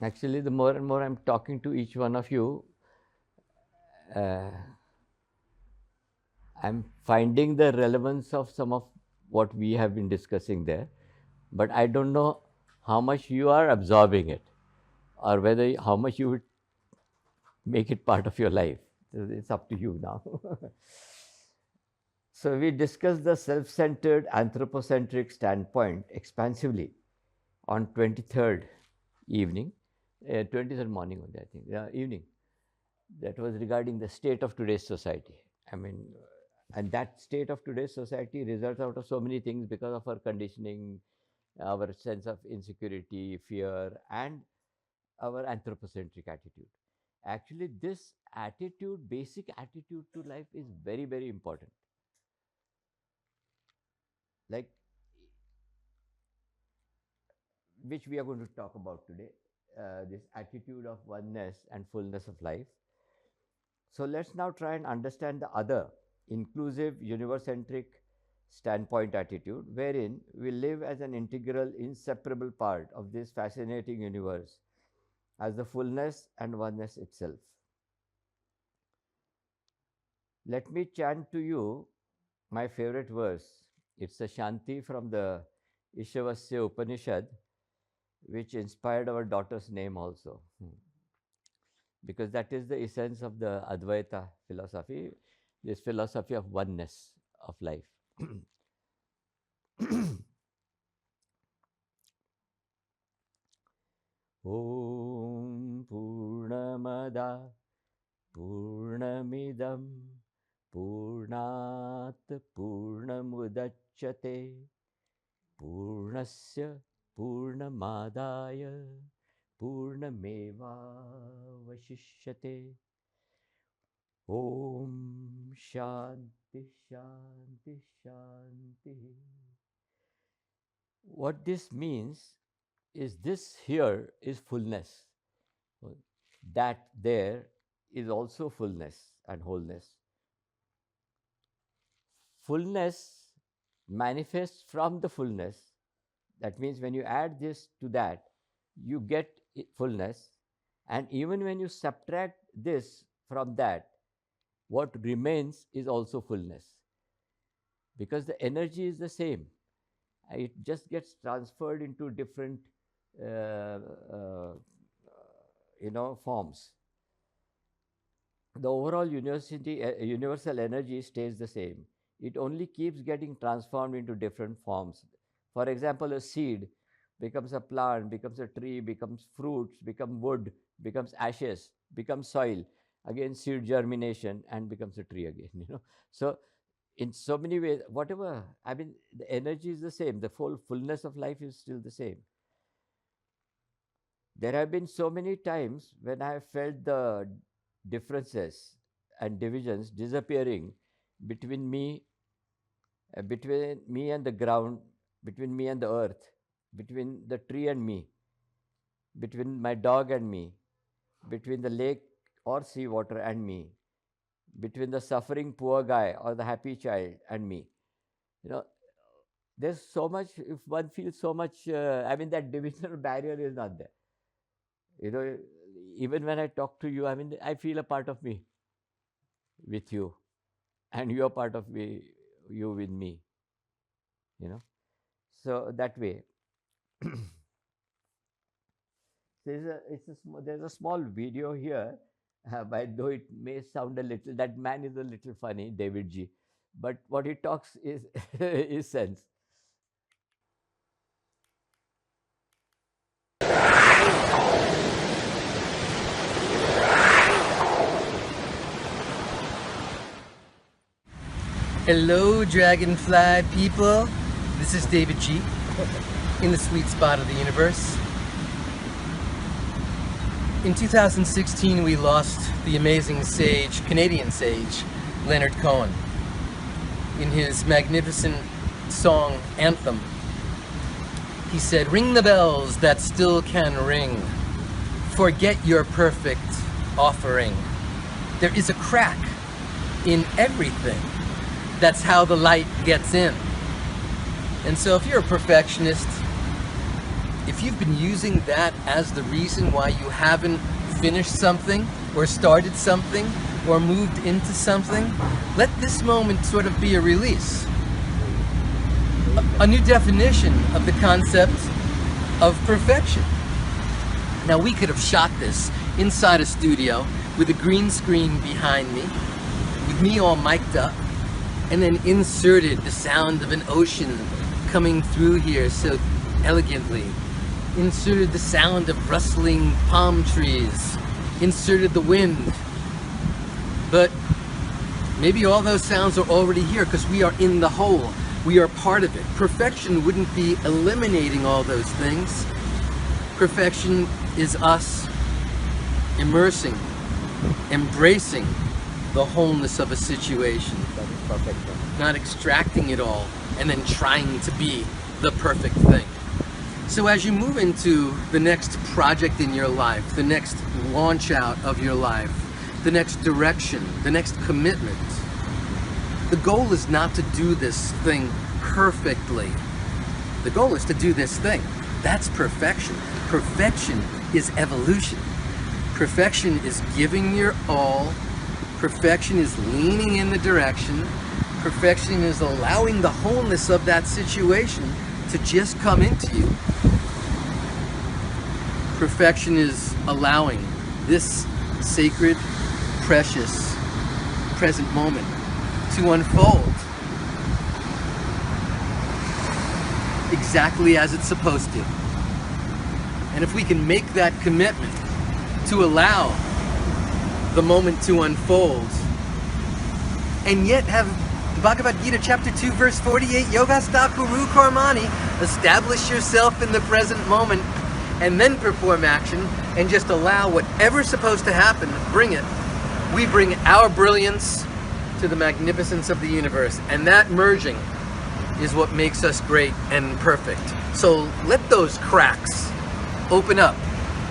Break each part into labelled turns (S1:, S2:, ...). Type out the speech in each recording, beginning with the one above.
S1: Actually, the more and more I'm talking to each one of you, I'm finding the relevance of some of what we have been discussing there, but I don't know how much you are absorbing it, or whether how much you would make it part of your life. It's up to you now. So we discussed the self-centered anthropocentric standpoint expansively on 23rd evening, 23rd morning only, I think, evening. That was regarding the state of today's society. I mean, and that state of today's society results out of so many things because of our conditioning, our sense of insecurity, fear, and our anthropocentric attitude. Actually, this attitude, basic attitude to life, is very, very important. Like, which we are going to talk about today, this attitude of oneness and fullness of life. So let's now try and understand the other inclusive, universe-centric standpoint attitude, wherein we live as an integral, inseparable part of this fascinating universe as the fullness and oneness itself. Let me chant to you my favorite verse. It's a Shanti from the Ishavasya Upanishad, which inspired our daughter's name also. Because that is the essence of the Advaita philosophy, this philosophy of oneness of life. Om Purnamada Purnamidam Purnat Purnamudachyate Purnasya Purnamadaya Purnameva Vashishyate. Om Shanti Shanti Shanti. What this means is this here is fullness. That there is also fullness and wholeness. Fullness manifests from the fullness. That means when you add this to that, you get fullness. And even when you subtract this from that, what remains is also fullness. Because the energy is the same. It just gets transferred into different forms. The overall universal energy stays the same. It only keeps getting transformed into different forms. For example, a seed becomes a plant, becomes a tree, becomes fruits, becomes wood, becomes ashes, becomes soil, again seed germination, and becomes a tree again. So in so many ways, whatever, I mean, the energy is the same. The fullness of life is still the same. There have been so many times when I have felt the differences and divisions disappearing between me and the ground, between me and the earth, between the tree and me, between my dog and me, between the lake or sea water and me, between the suffering poor guy or the happy child and me. There's so much, if one feels so much, that divisional barrier is not there. Even when I talk to you, I feel a part of me with you, and you are part of me, you with me. So that way. There's a small video here, but though it may sound a little, that man is a little funny, David G. But what he talks is is sense.
S2: Hello, Dragonfly people. This is David G. in the sweet spot of the universe. In 2016, we lost the amazing sage, Canadian sage, Leonard Cohen. In his magnificent song, Anthem, he said, "Ring the bells that still can ring. Forget your perfect offering. There is a crack in everything. That's how the light gets in." And so if you're a perfectionist, if you've been using that as the reason why you haven't finished something or started something or moved into something, let this moment sort of be a release. A new definition of the concept of perfection. Now, we could have shot this inside a studio with a green screen behind me, with me all mic'd up, and then inserted the sound of an ocean coming through here so elegantly, inserted the sound of rustling palm trees, inserted the wind. But maybe all those sounds are already here because we are in the whole. We are part of it. Perfection wouldn't be eliminating all those things. Perfection is us immersing, embracing the wholeness of a situation.
S1: That is perfection.
S2: Not extracting it all and then trying to be the perfect thing. So as you move into the next project in your life, the next launch out of your life, the next direction, the next commitment, the goal is not to do this thing perfectly. The goal is to do this thing. That's perfection. Perfection is evolution. Perfection is giving your all. Perfection is leaning in the direction. Perfection is allowing the wholeness of that situation to just come into you. Perfection is allowing this sacred, precious, present moment to unfold exactly as it's supposed to. And if we can make that commitment to allow the moment to unfold and yet have the Bhagavad Gita chapter 2 verse 48, Yogastha Kuru Karmani, establish yourself in the present moment and then perform action and just allow whatever's supposed to happen, bring it. We bring our brilliance to the magnificence of the universe, and that merging is what makes us great and perfect. So let those cracks open up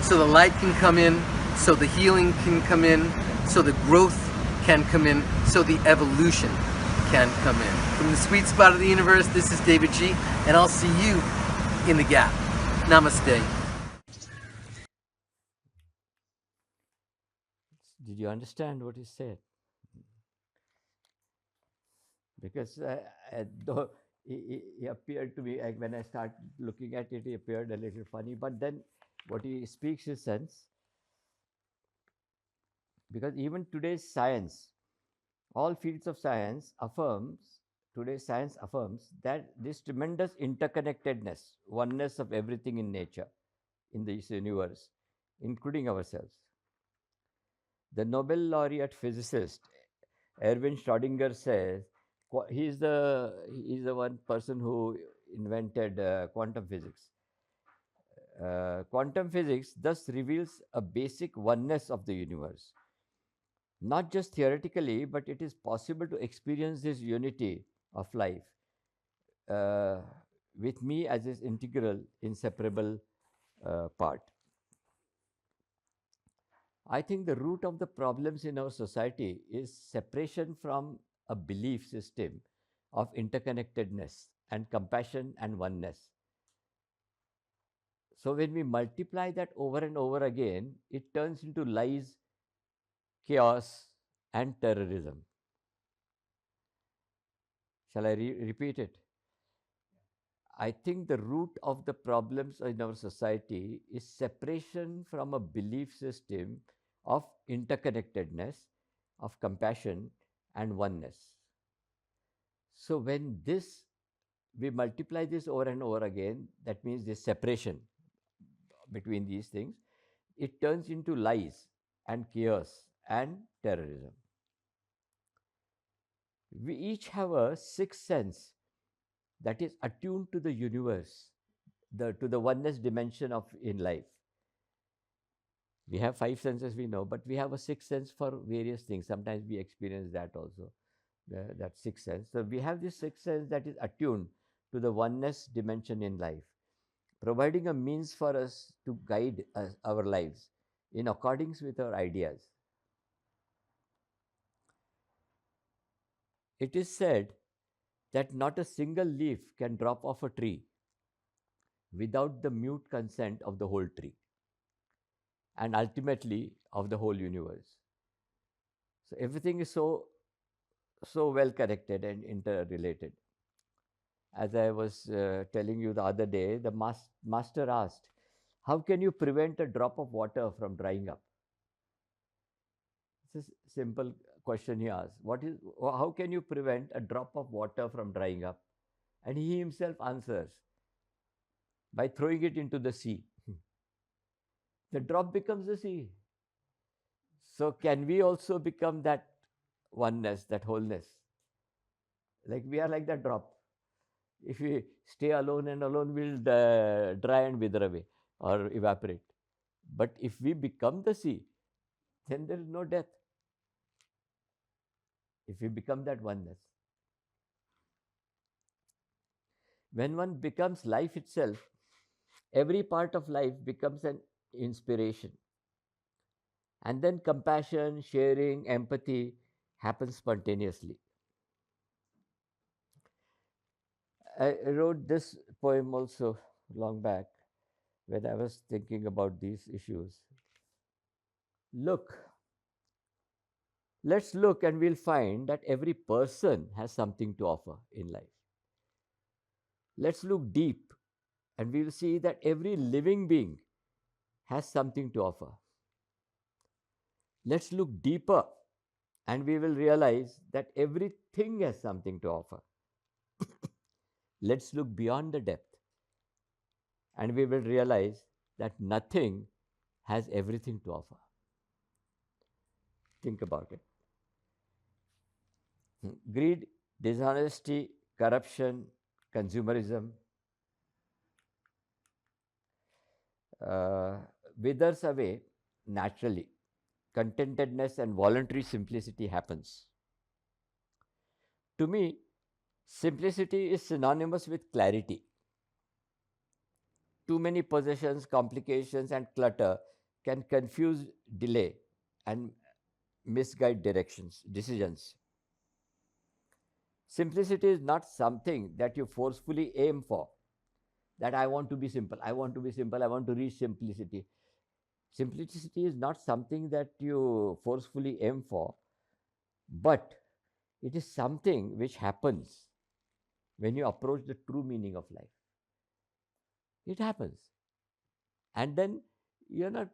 S2: so the light can come in, so the healing can come in, so the growth can come in, so the evolution can come in. From the sweet spot of the universe, this is David G, and I'll see you in the gap. Namaste.
S1: Did you understand what he said? Because though he appeared to me, like when I started looking at it, he appeared a little funny. But then what he speaks is sense. Because even today's science, all fields of science today's science affirms that this tremendous interconnectedness, oneness of everything in nature, in this universe, including ourselves. The Nobel laureate physicist Erwin Schrödinger says he's the one person who invented quantum physics. Quantum physics thus reveals a basic oneness of the universe, not just theoretically, but it is possible to experience this unity of life uh, with me as its integral, inseparable part. I think the root of the problems in our society is separation from a belief system of interconnectedness and compassion and oneness. So, when we multiply that over and over again, it turns into lies, chaos, and terrorism. Shall I repeat it? I think the root of the problems in our society is separation from a belief system of interconnectedness, of compassion, and oneness. So, when this we multiply this over and over again, that means this separation between these things, it turns into lies and chaos and terrorism. We each have a sixth sense that is attuned to the universe, to the oneness dimension of in life. We have five senses, we know, but we have a sixth sense for various things. Sometimes we experience that also, that sixth sense. So we have this sixth sense that is attuned to the oneness dimension in life, providing a means for us to guide our lives in accordance with our ideas. It is said that not a single leaf can drop off a tree without the mute consent of the whole tree and ultimately of the whole universe. So everything is so well connected and interrelated. As I was telling you the other day, the master asked, "How can you prevent a drop of water from drying up?" It's a simple question he asked. How can you prevent a drop of water from drying up? And he himself answers by throwing it into the sea. The drop becomes the sea. So, can we also become that oneness, that wholeness? Like we are like that drop. If we stay alone and alone, we'll dry and wither away or evaporate. But if we become the sea, then there is no death. If we become that oneness, when one becomes life itself, every part of life becomes an inspiration. And then compassion, sharing, empathy happens spontaneously. I wrote this poem also long back when I was thinking about these issues. Look, let's look and we'll find that every person has something to offer in life. Let's look deep and we'll see that every living being has something to offer. Let's look deeper and we will realize that everything has something to offer. Let's look beyond the depth and we will realize that nothing has everything to offer. Think about it. Greed, dishonesty, corruption, consumerism uh, withers away naturally. Contentedness and voluntary simplicity happens. To me, simplicity is synonymous with clarity. Too many possessions, complications, and clutter can confuse, delay, and misguide decisions. Simplicity is not something that you forcefully aim for. That I want to be simple, I want to be simple, I want to reach simplicity. Simplicity is not something that you forcefully aim for, but it is something which happens when you approach the true meaning of life. It happens. And then you're not,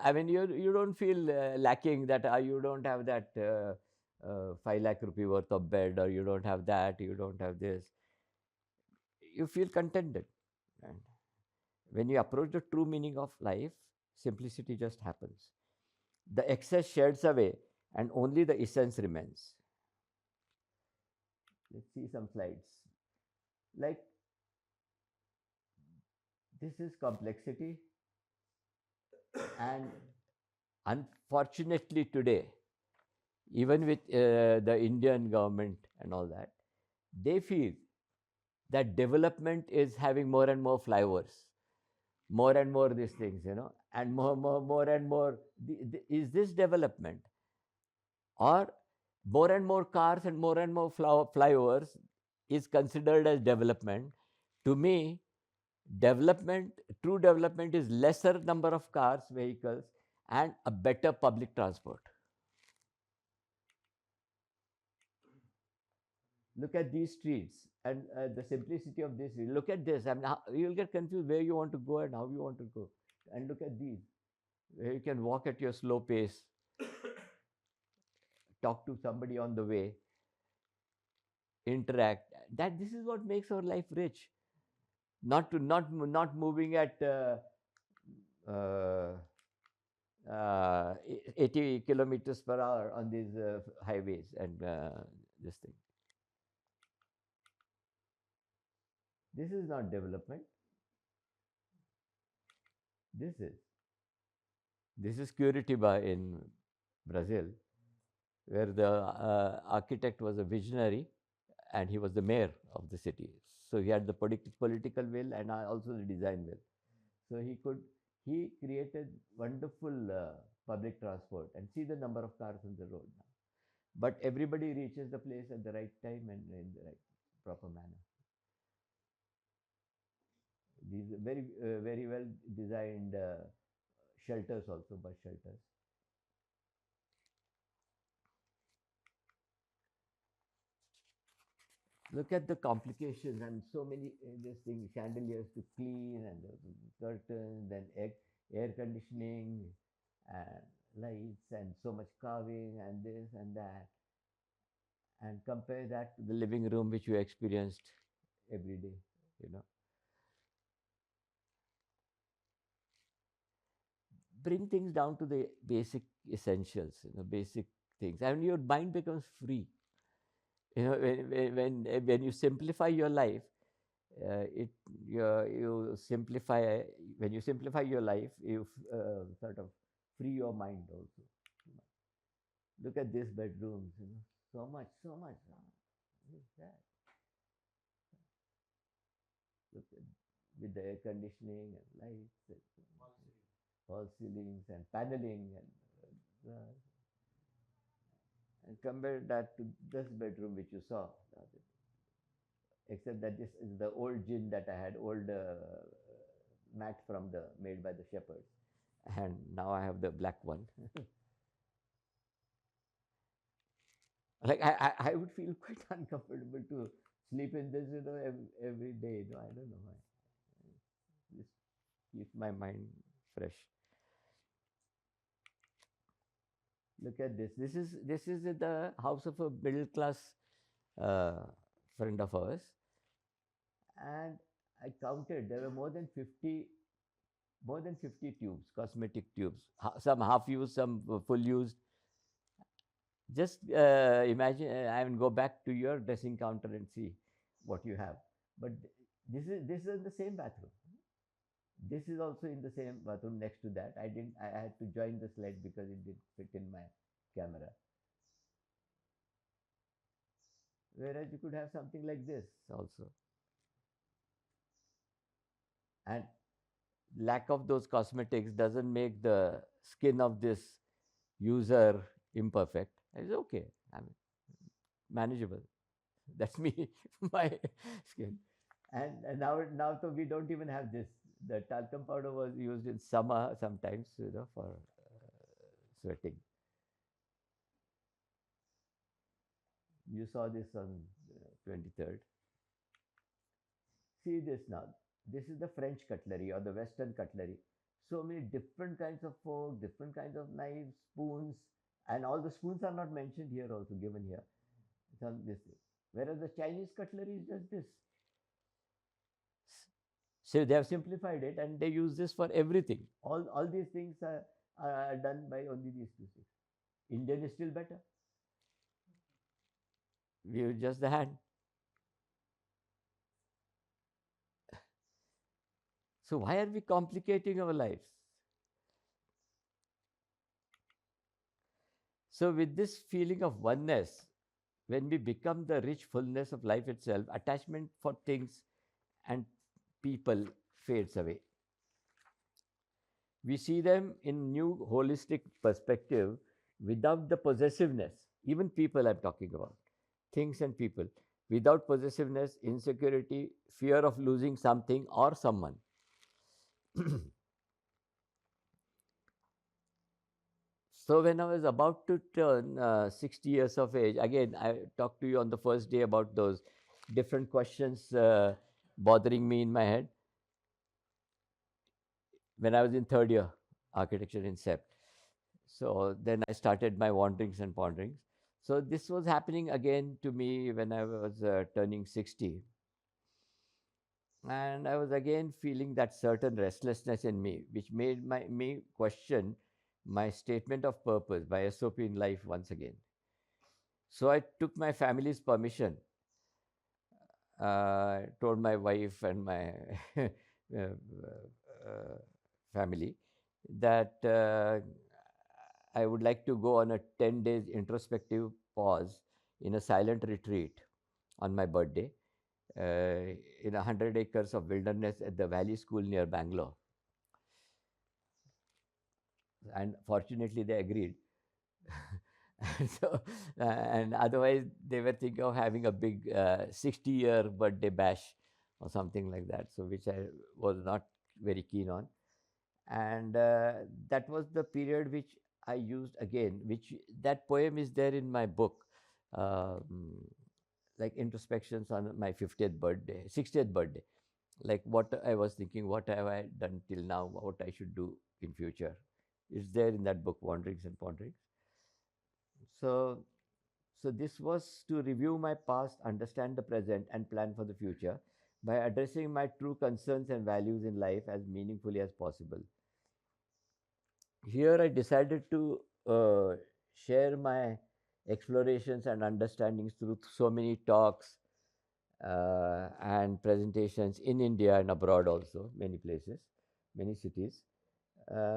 S1: I mean, you don't feel lacking that you don't have that 5 lakh rupee worth of bed, or you don't have that, you don't have this. You feel contented. And when you approach the true meaning of life, simplicity just happens. The excess sheds away and only the essence remains. Let's see some slides. Like, this is complexity, and unfortunately today, even with the Indian government and all that, they feel that development is having more and more flyovers, more and more these things, and more and more. Is this development? Or more and more cars and more and more flyovers is considered as development? To me, development, true development is lesser number of cars, vehicles, and a better public transport. Look at these streets and the simplicity of this. Look at this. I mean, you'll get confused where you want to go and how you want to go. And look at these, where you can walk at your slow pace, talk to somebody on the way, interact. That this is what makes our life rich. Not moving at uh, 80 kilometers per hour on these highways and this thing. This is not development. This is this is Curitiba in Brazil, where the architect was a visionary and he was the mayor of the city. So he had the political will and also the design will. So he created wonderful public transport, and see the number of cars on the road now. But everybody reaches the place at the right time and in the right proper manner. These are very well designed shelters also, bus shelters. Look at the complications and so many this thing chandeliers to clean and the curtains, then air conditioning and lights and so much carving and this and that, and compare that to the living room which you experienced every day, you know. Bring things down to the basic essentials, basic things, and your mind becomes free. When you simplify your life, it you simplify when you simplify your life, you sort of free your mind also. Look at these bedrooms, so much. What is that? Look at, with the air conditioning and lights, and false ceilings and paneling and compare that to this bedroom which you saw the other day. Except that this is the old gin that I had, old mat from the made by the shepherds, and now I have the black one. Like I would feel quite uncomfortable to sleep in this, every day. No, I don't know why. This keeps my mind fresh. Look at this. This is the house of a middle class uh, friend of ours, and I counted there were more than 50 tubes, cosmetic tubes, some half used, some full used. Just imagine, I mean, go back to your dressing counter and see what you have. But this is in the same bathroom. This is also in the same bathroom next to that. I had to join the slide because it didn't fit in my camera. Whereas you could have something like this also. And lack of those cosmetics doesn't make the skin of this user imperfect. It's okay. I mean, manageable. That's me, my skin. And now so we don't even have this. The talcum powder was used in summer sometimes, for sweating. You saw this on 23rd. See this now. This is the French cutlery or the Western cutlery. So many different kinds of fork, different kinds of knives, spoons, and all the spoons are not mentioned here also, given here. Some this. Whereas the Chinese cutlery is just this. So they have simplified it and they use this for everything. All these things are done by only these two things. Indian is still better. We use just the hand. So why are we complicating our lives? So with this feeling of oneness, when we become the rich fullness of life itself, attachment for things and people fades away. We see them in new holistic perspective without the possessiveness. Even people I'm talking about, things and people. Without possessiveness, insecurity, fear of losing something or someone. So when I was about to turn 60 years of age, again, I talked to you on the first day about those different questions bothering me in my head when I was in third year architecture in SEP. So then I started my wanderings and ponderings. So this was happening again to me when I was turning 60. And I was again feeling that certain restlessness in me, which made me question my statement of purpose, my SOP in life once again. So I took my family's permission, told my wife and my family that I would like to go on a 10 days introspective pause in a silent retreat on my birthday in 100 acres of wilderness at the Valley School near Bangalore. And fortunately, they agreed. So, and otherwise, they were thinking of having a big 60-year birthday bash or something like that. So which I was not very keen on, and that was the period which I used again. Which that poem is there in my book, um, like introspections on my 50th birthday, 60th birthday. Like what I was thinking, what have I done till now, what I should do in future. It's there in that book, Wanderings and Ponderings. So, so this was to review my past, understand the present, and plan for the future by addressing my true concerns and values in life as meaningfully as possible. Here, I decided to share my explorations and understandings through so many talks and presentations in India and abroad, also, many places, many cities,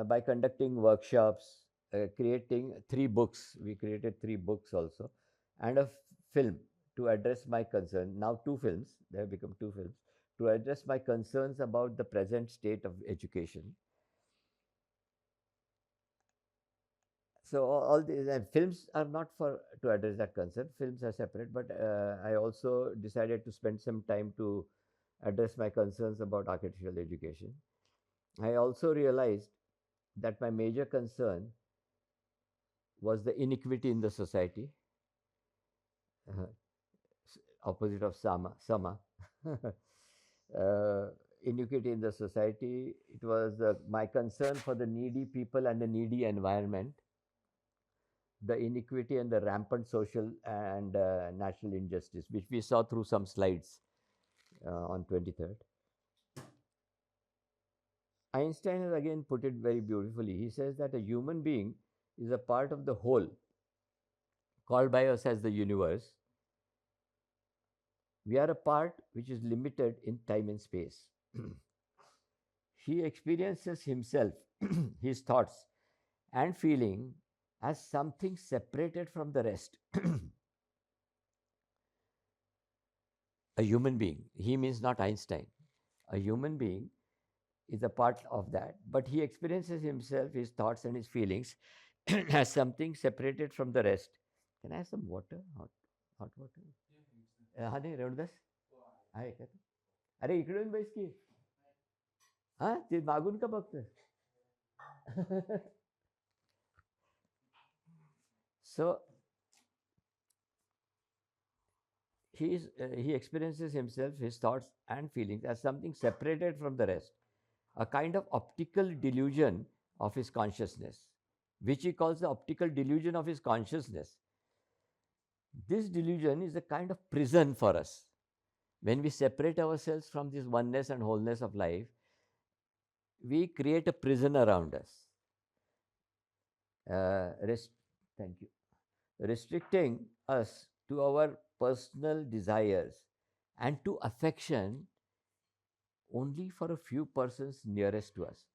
S1: by conducting workshops, creating 3 books. We created 3 books also, and a film to address my concern. Now, 2 films, they have become 2 films to address my concerns about the present state of education. So all these films are not for to address that concern. Films are separate, but I also decided to spend some time to address my concerns about architectural education. I also realized that my major concern was the inequity in the society, uh, opposite of sama. uh, Inequity in the society. It was my concern for the needy people and the needy environment, the inequity and the rampant social and national injustice, which we saw through some slides on 23rd. Einstein has again put it very beautifully. He says that a human being is a part of the whole, called by us as the universe. We are a part which is limited in time and space. He experiences himself, his thoughts, and feeling as something separated from the rest. A human being, he means not Einstein. A human being is a part of that, but he experiences himself, his thoughts, and his feelings as something separated from the rest. Can I have some water? Hot water? हा नाही रवडदास आहे का? अरे इकडे येऊन बैस की. हा ते मागून का बघतोय? So he experiences himself, his thoughts and feelings as something separated from the rest, a kind of optical delusion of his consciousness, which he calls the optical delusion of his consciousness. This delusion is a kind of prison for us. When we separate ourselves from this oneness and wholeness of life, we create a prison around us. Thank you. Restricting us to our personal desires and to affection only for a few persons nearest to us.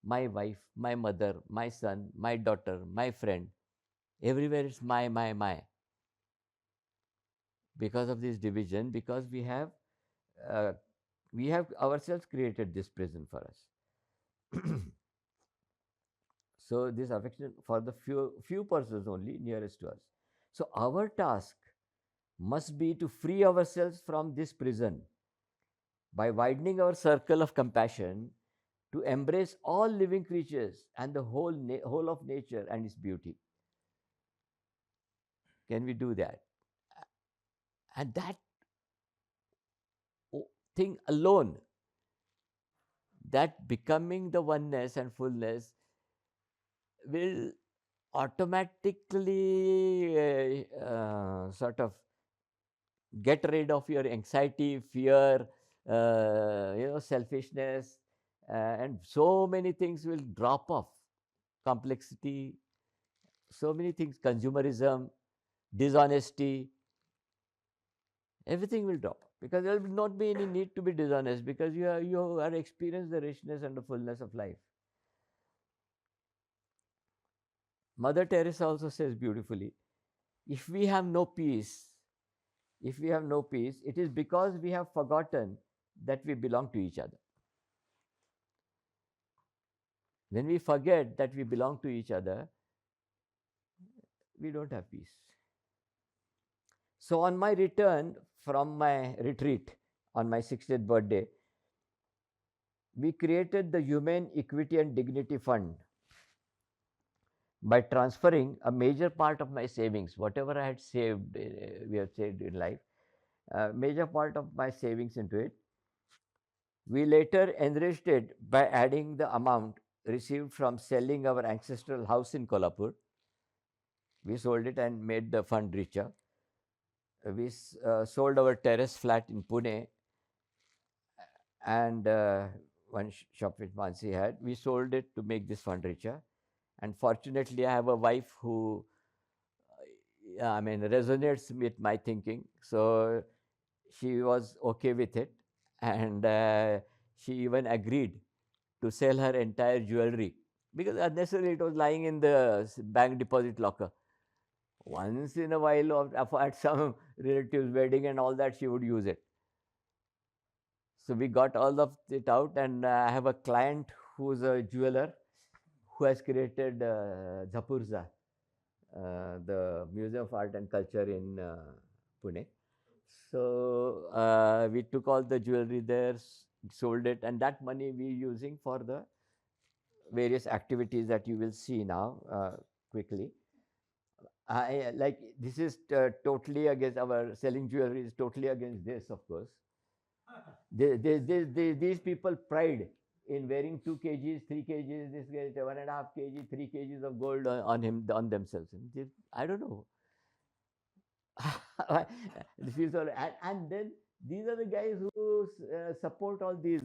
S1: My wife, my mother, my son, my daughter, my friend. Everywhere it's my. Because of this division, because uh, we have ourselves created this prison for us. So this affection for the few persons only nearest to us. So our task must be to free ourselves from this prison by widening our circle of compassion to embrace all living creatures and the whole of nature and its beauty. Can we do that? And that thing alone, that becoming the oneness and fullness, will automatically sort of get rid of your anxiety, fear, selfishness, and so many things will drop off. Complexity, so many things, consumerism, dishonesty, everything will drop because there will not be any need to be dishonest because you are experiencing the richness and the fullness of life. Mother Teresa also says beautifully, if we have no peace, it is because we have forgotten that we belong to each other. When we forget that we belong to each other, we don't have peace. So on my return from my retreat on my 60th birthday, we created the Humane Equity and Dignity Fund by transferring a major part of my savings, whatever I had saved, we have saved in life, major part of my savings into it. We later enriched it by adding the amount received from selling our ancestral house in Kolhapur. We sold it and made the fund richer. We sold our terrace flat in Pune and one shop which Mansi had. We sold it to make this fund richer. And fortunately, I have a wife who, I mean, resonates with my thinking. So she was okay with it. And she even agreed to sell her entire jewelry because unnecessarily it was lying in the bank deposit locker. Once in a while, at some relative's wedding and all that, she would use it. So we got all of it out, and I have a client who's a jeweler who has created Zapurza, the Museum of Art and Culture in Pune. So we took all the jewelry there, sold it, and that money we using for the various activities that you will see now quickly. I like this is totally against our selling jewelry is totally against this, of course. These people pride in wearing 2 kgs, 3 kgs, this guy 1.5 kg, 3 kgs of gold on him on themselves. I don't know. This feels all, and then these are the guys who support all these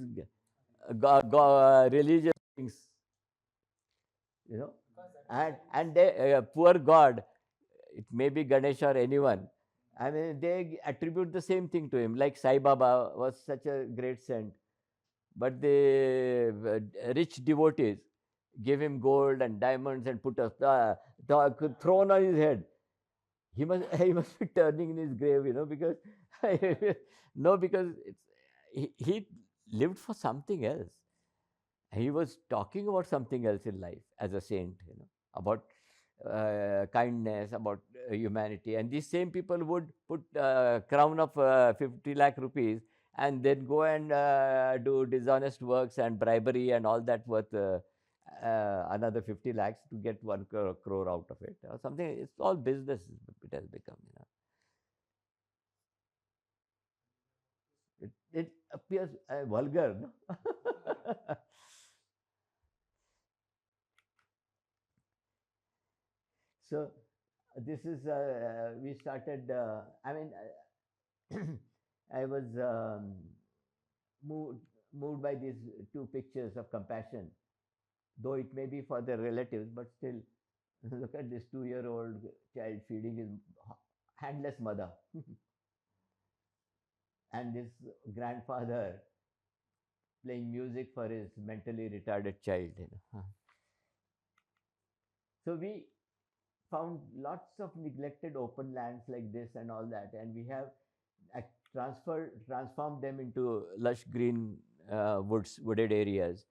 S1: religious things, you know, and they, poor God, it may be Ganesh or anyone. I mean, they attribute the same thing to him. Like Sai Baba was such a great saint, but the rich devotees gave him gold and diamonds and put a throne on his head. He must be turning in his grave, you know, because no, because he lived for something else. He was talking about something else in life as a saint, you know, about kindness, about humanity. And these same people would put crown of 50 lakh rupees and then go and do dishonest works and bribery and all that worth another 50 lakhs to get 1 crore out of it or something. It's all business, it has become, you know. It appears vulgar, no? So this is we started. I mean, I was moved moved by these two pictures of compassion, though it may be for their relatives, but still, look at this 2-year-old child feeding his handless mother, and this grandfather playing music for his mentally retarded child. You know. So we found lots of neglected open lands like this and all that, and we have transformed them into lush green wooded areas.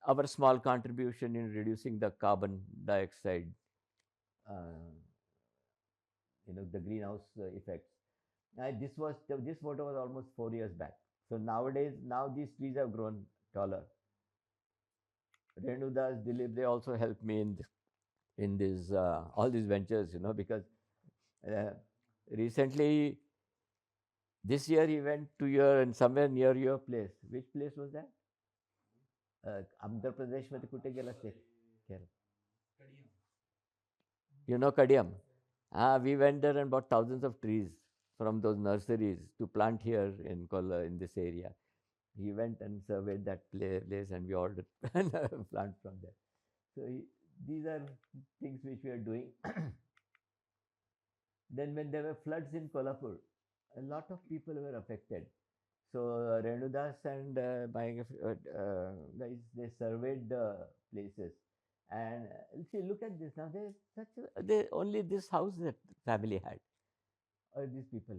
S1: Our small contribution in reducing the carbon dioxide, uh, the greenhouse effects. This photo was almost 4 years back. So nowadays, now these trees have grown taller. Renudas, Dilip, they also helped me in this all these ventures, because uh, recently this year he went to your and somewhere near your place. Which place was that? Andhra Pradesh मध्ये कुठे गेला ते? You know Kadiyam? We went there and bought thousands of trees from those nurseries to plant here in Kolla, in this area. He went and surveyed that place and we ordered plant from there. So these are things which we are doing. Then when there were floods in Kolhapur, a lot of people were affected. So Renudas and my guys, they surveyed the places. And see, look at this now. There's only this house that family had, or these people.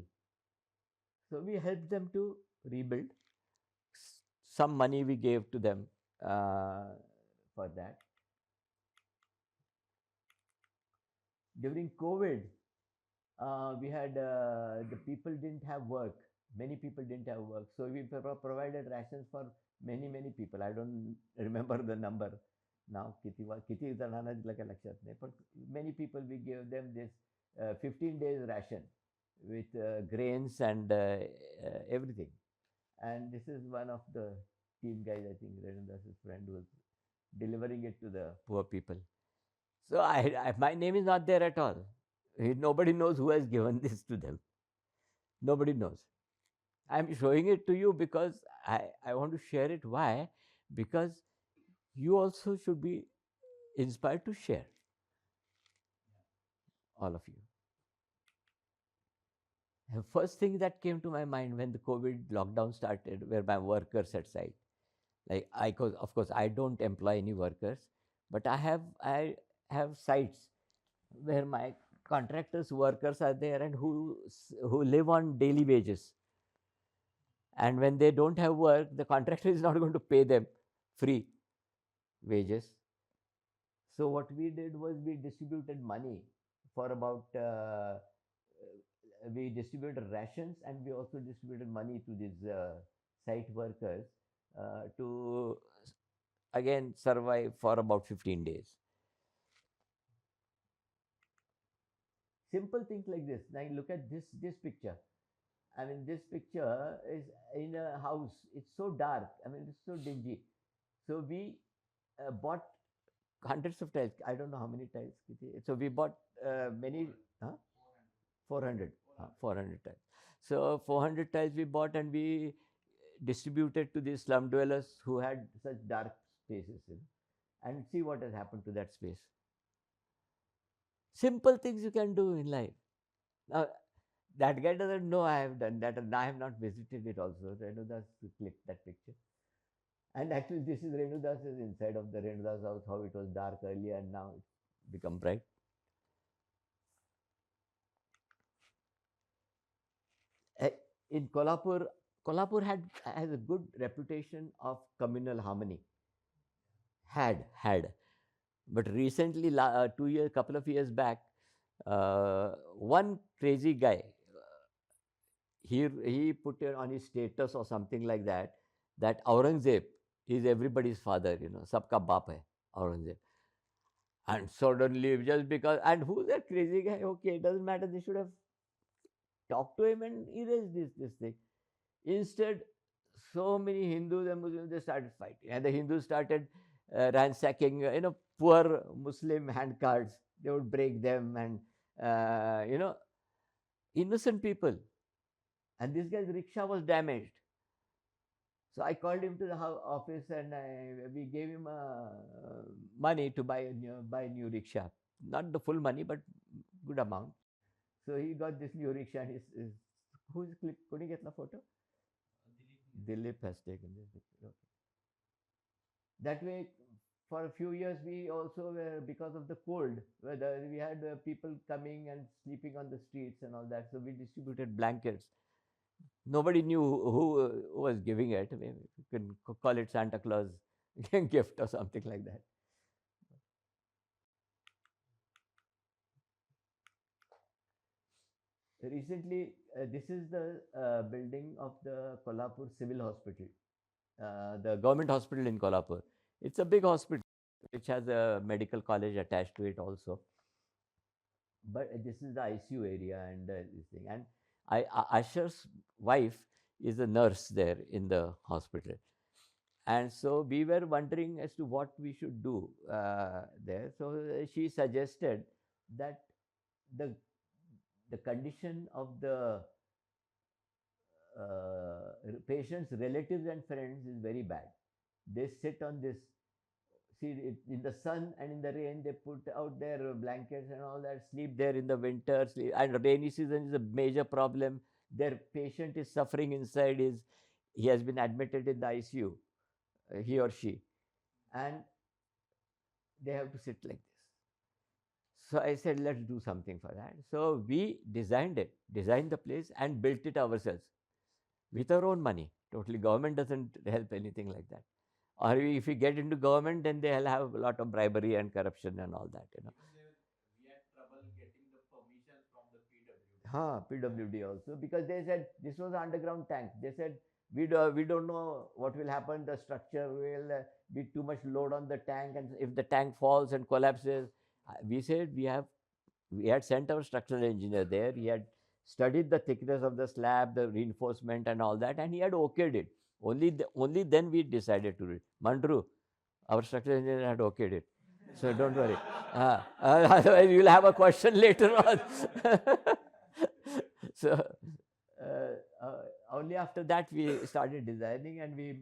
S1: So we helped them to rebuild. Some money we gave to them for that. During COVID, we had the people didn't have work. Many people didn't have work, so we provided rations for many people. I don't remember the number now. किती जणांना दिलं काय लक्षात नाही, पण many people we gave them this 15 days ration with grains and everything. And this is one of the team guys, I think Renandas' friend, was delivering it to the poor people. So my name is not there at all. Nobody knows who has given this to them. Nobody knows. I'm showing it to you because I want to share it. Why? Because you also should be inspired to share, all of you. The first thing that came to my mind when the COVID lockdown started were my workers at site. Like of course, I don't employ any workers, but I have sites where my contractors workers are there and who live on daily wages. And when they don't have work, the contractor is not going to pay them free wages. So what we did was we distributed money for about we distributed rations, and we also distributed money to these site workers to again survive for about 15 days. Simple things like this. Now look at this picture. I mean, this picture is in a house. It's so dark. I mean, it's so dingy. So we bought hundreds of tiles. I don't know how many tiles. So we bought many. Huh? 400. 400 tiles. So 400 tiles we bought, and we distributed to these slum dwellers who had such dark spaces. And see what has happened to that space. Simple things you can do in life. Now, that guy doesn't know I have done that, and I have not visited it also. Renudas clicked that picture. And actually, this is Renudas is inside of the Renudas house, how it was dark earlier and now it's become bright. In Kolhapur has a good reputation of communal harmony. Had, but recently, couple of years back, one crazy guy, he put it on his status or something like that, that Aurangzeb is everybody's father, sabka baap hai, Aurangzeb. And suddenly, just because, and who's that crazy guy? Okay, it doesn't matter. They should have talked to him and erased this thing. Instead, so many Hindus and Muslims, they started fighting, and the Hindus started ransacking, poor Muslim handcards. They would break them, and innocent people. And this guy's rickshaw was damaged. So I called him to the office, and we gave him money to buy a new rickshaw. Not the full money, but good amount. So he got this new rickshaw. And who's clip? Could you get the photo? Dilip has taken this picture. Okay. That way, for a few years, we also were, because of the cold weather, we had people coming and sleeping on the streets and all that. So we distributed blankets. Nobody knew who was giving it. Maybe you can call it Santa Claus gift or something like that. Recently, this is the building of the Kolhapur Civil Hospital, the government hospital in Kolhapur. It's a big hospital which has a medical college attached to it also. But this is the ICU area and this thing. And Asher's wife is a nurse there in the hospital. And so we were wondering as to what we should do there. So she suggested that the the condition of the patient's relatives and friends is very bad. They sit on this, see it in the sun and in the rain. They put out their blankets and all that, sleep there in the winter. And rainy season is a major problem. Their patient is suffering inside. He has been admitted in the ICU, he or she, and they have to sit like this. So I said, let's do something for that. So we designed the place and built it ourselves with our own money. Totally, government doesn't help anything like that. Or if we get into government, then they'll have a lot of bribery and corruption and all that. PWD also, because they said this was an underground tank. They said we don't know what will happen. The structure will be too much load on the tank, and if the tank falls and collapses, we said we had sent our structural engineer there. He had studied the thickness of the slab, the reinforcement, and all that, and he had okayed it. Only then we decided to do it. Mandru, our structural engineer had okayed it. So don't worry. Otherwise, you'll have a question later on. So only after that we started designing, and we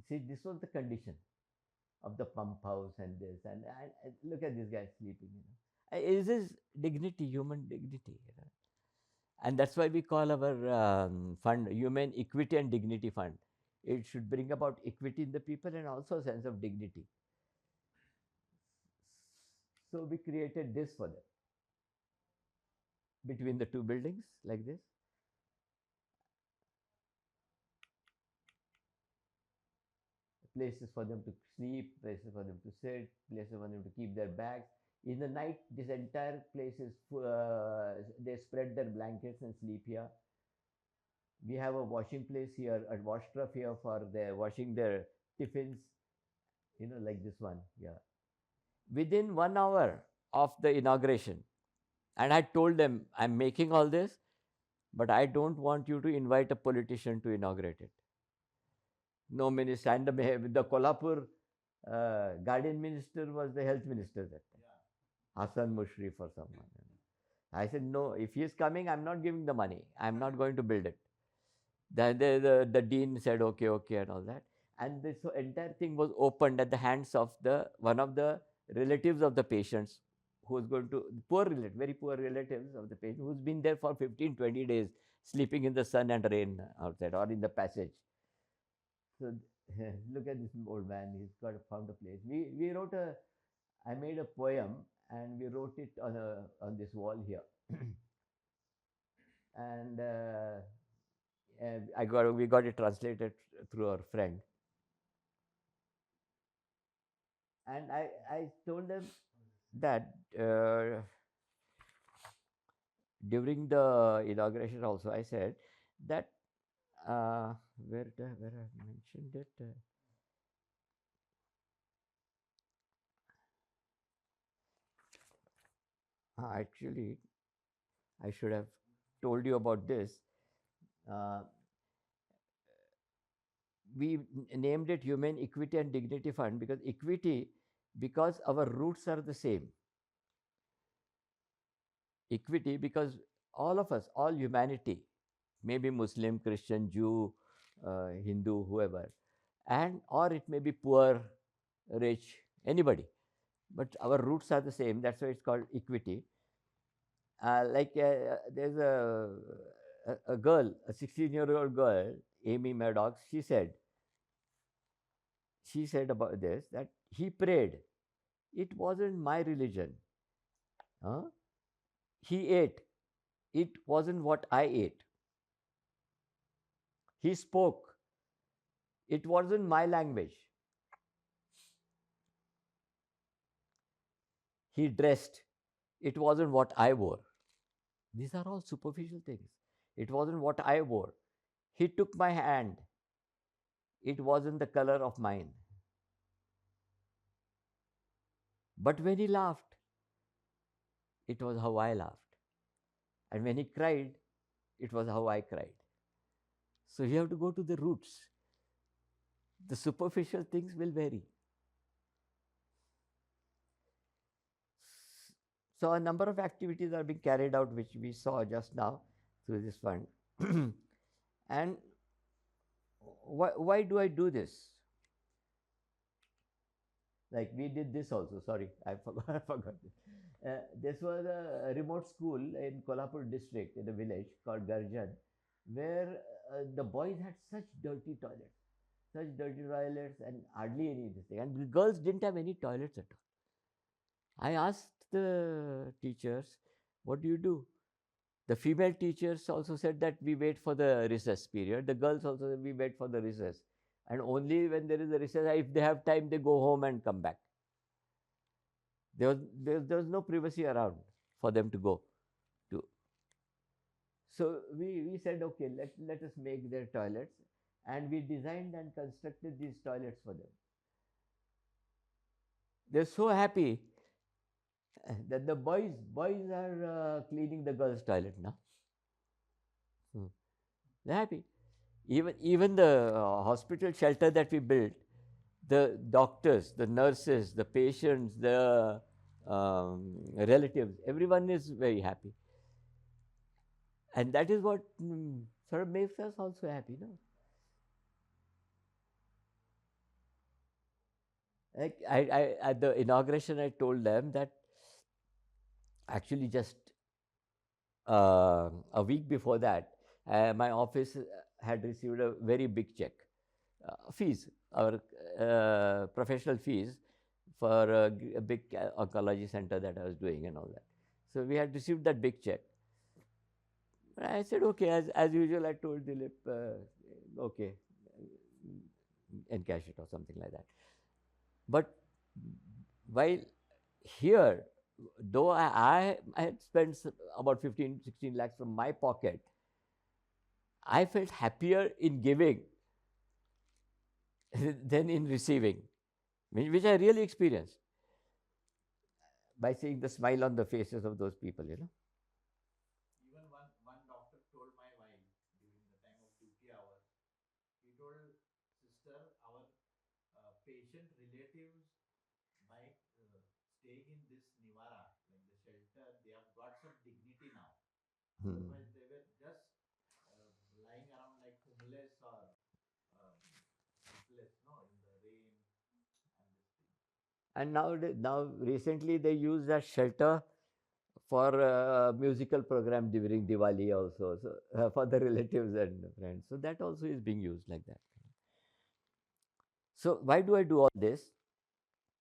S1: see this was the condition of the pump house and this, and look at this guy sleeping. Is this dignity, human dignity? And that's why we call our fund Human Equity and Dignity Fund. It should bring about equity in the people and also a sense of dignity. So we created this for them between the two buildings like this. Places for them to sleep, places for them to sit, places for them to keep their bags. In the night, this entire place is, they spread their blankets and sleep here. We have a washing place here, a wash trough here for their washing their tiffins, like this one. Yeah. Within 1 hour of the inauguration, and I told them, I'm making all this, but I don't want you to invite a politician to inaugurate it. No minister. And the Kolhapur guardian minister was the health minister that time. Hassan Mushrif or someone. I said, no, if he is coming, I'm not giving the money. I'm not going to build it. The dean said, okay, and all that. And this entire thing was opened at the hands of one of the relatives of the patients, who's going to, very poor relatives of the patient, who's been there for 15, 20 days, sleeping in the sun and rain outside or in the passage. So look at this old man. He's found a place. We wrote I made a poem and we wrote it on this wall here. And we got it translated through our friend. And I told them that during the inauguration also, I said that where I mentioned it. Actually, I should have told you about this. Uh, we named it Human Equity and Dignity Fund because our roots are the same. Equity because all of us, all humanity, maybe Muslim, Christian, Jew, Hindu, whoever, or it may be poor, rich, anybody, but our roots are the same. That's why it's called equity. There's a girl, a 16-year-old girl, Amy Maddox. She said about this that he prayed. It wasn't my religion. Huh? He ate. It wasn't what I ate. He spoke. It wasn't my language. He dressed. It wasn't what I wore. These are all superficial things. It wasn't what I wore. He took my hand. It wasn't the color of mine. But when he laughed, it was how I laughed. And when he cried, it was how I cried. So you have to go to the roots. The superficial things will vary. So a number of activities are being carried out, which we saw just now through this fund. And why do I do this? Like we did this also. Sorry, I forgot this. This was a remote school in Kolhapur district, in a village called Garjan, where the boys had such dirty toilets, and hardly any this thing. And the girls didn't have any toilets at all. I asked the teachers, what do you do? The female teachers also said that we wait for the recess period. The girls also said we wait for the recess. And only when there is a recess, if they have time, they go home and come back. There was no privacy around for them to go to. So we said, okay, let us make their toilets, and we designed and constructed these toilets for them. They're so happy that the boys are cleaning the girls' toilet now. Hmm. They're happy. Even the hospital shelter that we built, the doctors, the nurses, the patients, the relatives, everyone is very happy, and that is what sort of makes us also happy, no? Like at the inauguration, I told them that actually just a week before that, my office had received a very big check, fees, our professional fees for a big oncology center that I was doing and all that. So we had received that big check. I said, okay, as usual, I told Dilip, okay, encash it or something like that. But while here, though I had spent about 15, 16 lakhs from my pocket, I felt happier in giving than in receiving, which I really experienced by seeing the smile on the faces of those people, you know.
S3: Even one doctor told my wife during the time of duty hours, he told, sister, our patient relatives, by staying in this Nivara, like the shelter, they have got some dignity now.
S1: Hmm.
S3: Otherwise, they were just lying around like homeless or um, helpless, no, in the rain and this thing.
S1: And now recently they use that shelter for musical program during Diwali also, so for the relatives and friends. So that also is being used like that. So why do I do all this?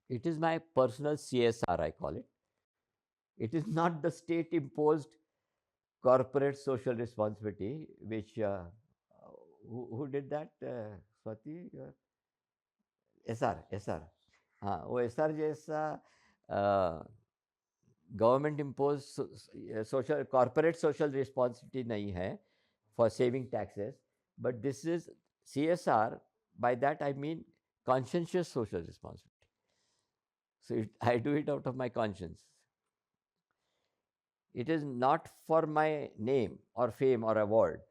S1: It is my personal CSR, I call it. It is not the state imposed corporate social responsibility, which who did that? Swati, SR, SR. हाँ वो SR जैसा government impose social corporate social responsibility नहीं है for saving taxes but this is CSR. By that I mean conscientious social responsibility. So I do it out of my conscience. It is not for my name or fame or award.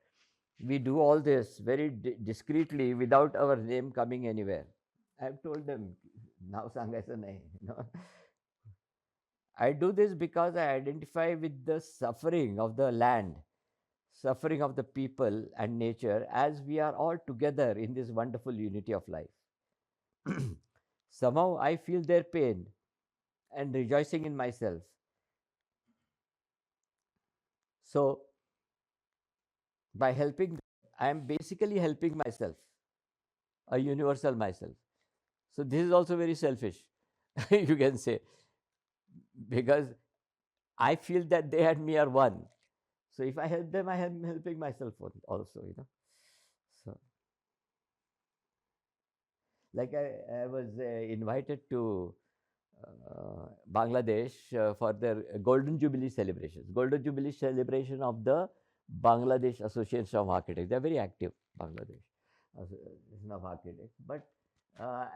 S1: We do all this very discreetly without our name coming anywhere. I've told them, now सांगायचं नाही. No. I do this because I identify with the suffering of the land, suffering of the people and nature, as we are all together in this wonderful unity of life. Somehow I feel their pain and rejoicing in myself. So, by helping them, I am basically helping myself, a universal myself. So, this is also very selfish, you can say, because I feel that they and me are one. So, if I help them, I am helping myself also, you know. So, like I was invited to Bangladesh for their Golden Jubilee celebrations. Golden Jubilee celebration of the Bangladesh Association of Architects. They are very active, Bangladesh Association of Architects. But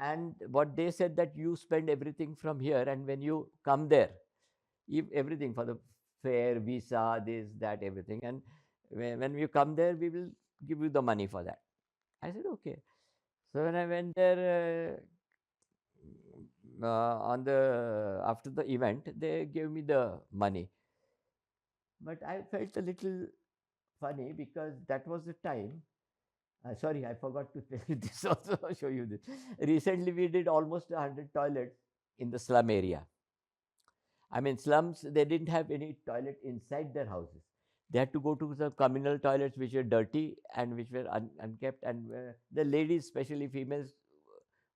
S1: and what they said that you spend everything from here, and when you come there, everything for the fare, visa, this, that, everything, and when you come there, we will give you the money for that. I said okay. So when I went there on the after the event, they gave me the money, but I felt a little funny because that was the time. Sorry, I forgot to tell you this also. Show you this. Recently, we did almost 100 toilets in the slum area. I mean, slums, they didn't have any toilet inside their houses. They had to go to the communal toilets which were dirty and which were unkept, and the ladies, especially females,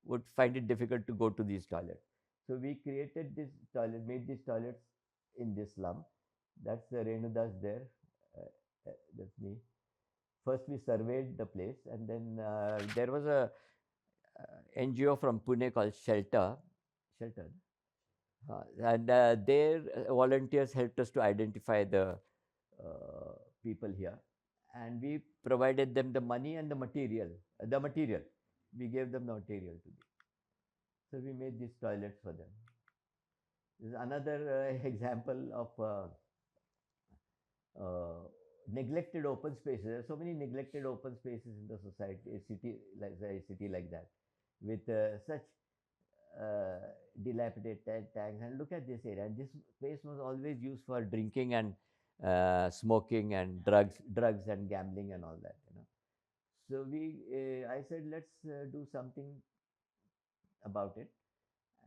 S1: would find it difficult to go to these toilets. So we created this toilet, made these toilets in this slum. That's Renudas there. That's me. First, we surveyed the place, and then there was a NGO from Pune called Shelter, and their volunteers helped us to identify the people here, and we provided them the money and the material. The material, we gave them the material to do. So we made these toilets for them. This is another example of neglected open spaces. There are so many neglected open spaces in the society, a city like that, with such dilapidated tanks. And look at this area. And this place was always used for drinking and smoking and drugs and gambling and all that. So I said, let's do something about it,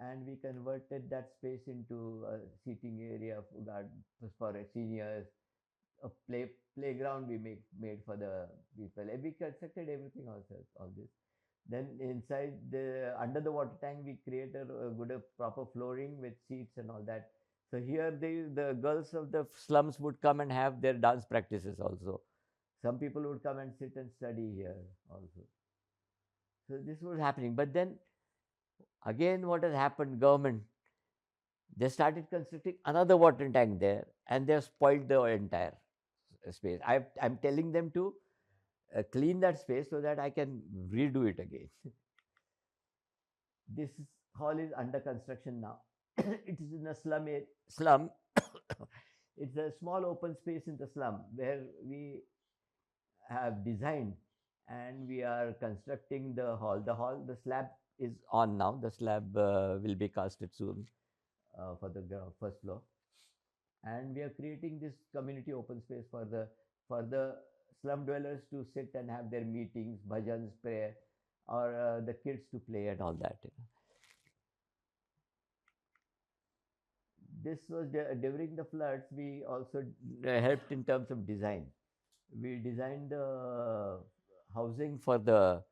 S1: and we converted that space into a seating area for seniors, a playground we made for the people. And we constructed everything ourselves, all this. Then inside under the water tank, we created a proper flooring with seats and all that. So here the girls of the slums would come and have their dance practices also. Some people would come and sit and study here also. So this was happening. But then again, what has happened? Government, they started constructing another water tank there, and they have spoiled the entire space. I'm telling them to clean that space so that I can redo it again. This hall is under construction now. It is in a slum. It's a small open space in the slum where we have designed, and we are constructing the hall. The slab is on now. The slab will be casted soon for the first floor, and we are creating this community open space for the slum dwellers to sit and have their meetings, bhajans, prayer, or the kids to play and all that. This was during the floods. We also helped in terms of design. We designed the housing for the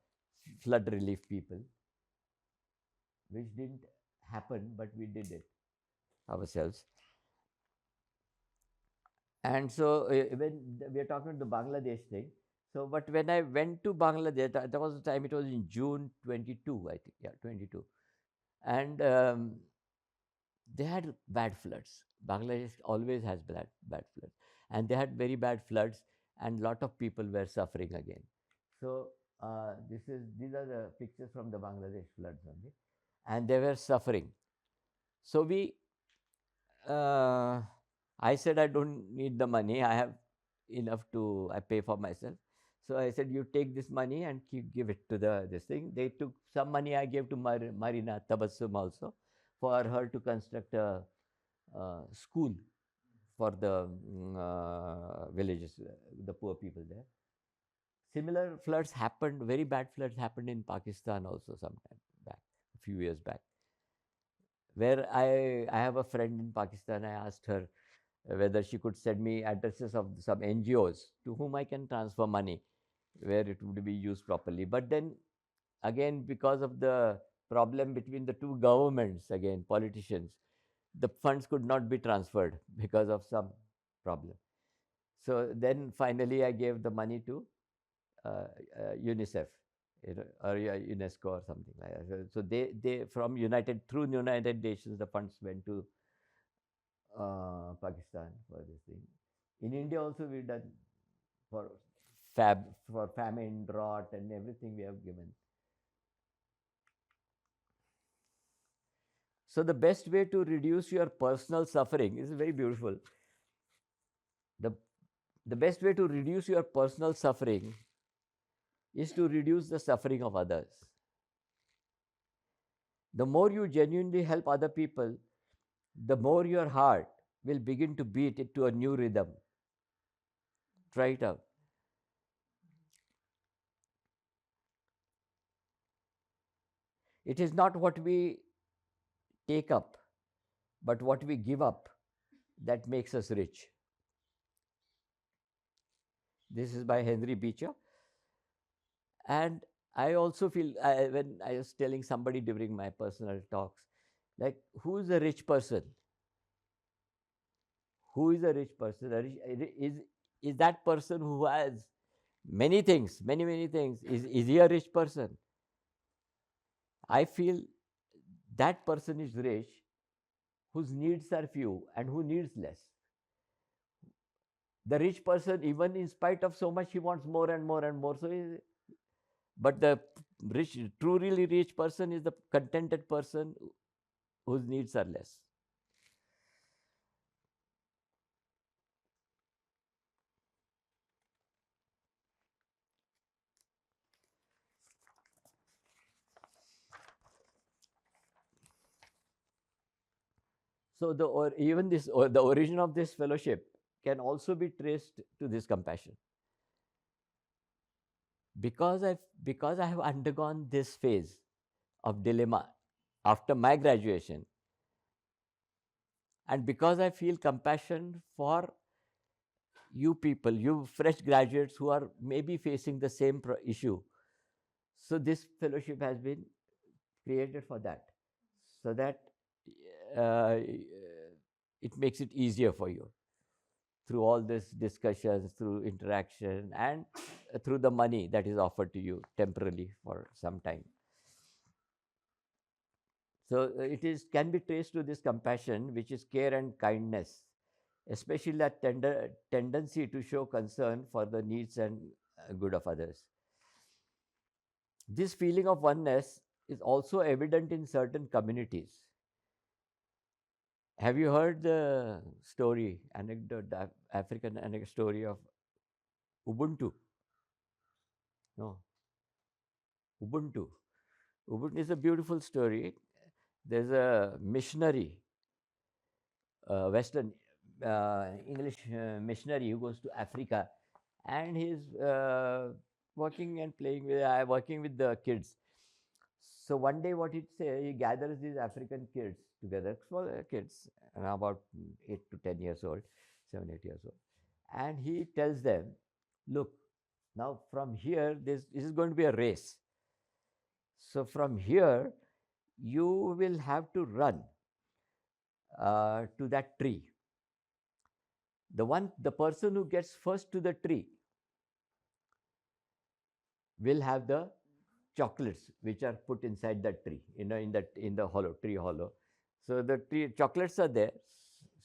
S1: flood relief people, which didn't happen, but we did it ourselves. And so when we are talking about the Bangladesh thing, so but when I went to Bangladesh, that was the time, it was in June 22, I think, yeah, 22. And they had bad floods. Bangladesh always has bad floods. And they had very bad floods, and lot of people were suffering again. So these are the pictures from the Bangladesh floods only. And they were suffering. So I said, I don't need the money. I have enough I pay for myself. So I said, you take this money and give it to this thing. They took some money. I gave to Marina Tabassum also, for her to construct a school for the villages, the poor people there. Similar floods happened, very bad floods happened in Pakistan also sometime back, a few years back, where I have a friend in Pakistan. I asked her whether she could send me addresses of some NGOs to whom I can transfer money, where it would be used properly. But then again, because of the problem between the two governments, again, politicians, the funds could not be transferred because of some problem. So then finally I gave the money to UNICEF, or UNESCO or something like that. So they through United Nations, the funds went to Pakistan for this thing. In India also we've done for for famine, drought, and everything we have given. So the best way to reduce your personal suffering is very beautiful. The the best way to reduce your personal suffering is to reduce the suffering of others. The more you genuinely help other people, the more your heart will begin to beat it to a new rhythm. Try it out. It is not what we take up, but what we give up that makes us rich. This is by Henry Beecher. And I also feel, when I was telling somebody during my personal talks, like, who is a rich person? Who is a rich person? Is that person who has many things, many things? Is he a rich person? I feel that person is rich whose needs are few and who needs less. The rich person, even in spite of so much, he wants more and more and more. So, but the rich, true, really rich person is the contented person whose needs are less. So the or even this or the origin of this fellowship can also be traced to this compassion. Because I have undergone this phase of dilemma after my graduation, and because I feel compassion for you people, you fresh graduates who are maybe facing the same issue. So this fellowship has been created for that, so that uh, it makes it easier for you through all these discussions, through interaction, and through the money that is offered to you temporarily for some time. So it is can be traced to this compassion, which is care and kindness, especially that tendency to show concern for the needs and good of others. This feeling of oneness is also evident in certain communities. Have you heard the story, anecdote, the African anecdote story of Ubuntu? No, Ubuntu. Ubuntu is a beautiful story. There's a missionary, Western English missionary who goes to Africa, and he's working and playing with, working with the kids. So one day, what he'd say, he gathers these African kids together, small kids, about 8 to 10 years old, 7, 8 years old, and he tells them, "Look, now from here, this is going to be a race. So from here, you will have to run to that tree. The person who gets first to the tree will have the chocolates which are put inside the tree, in the hollow tree hollow. So the tree chocolates are there.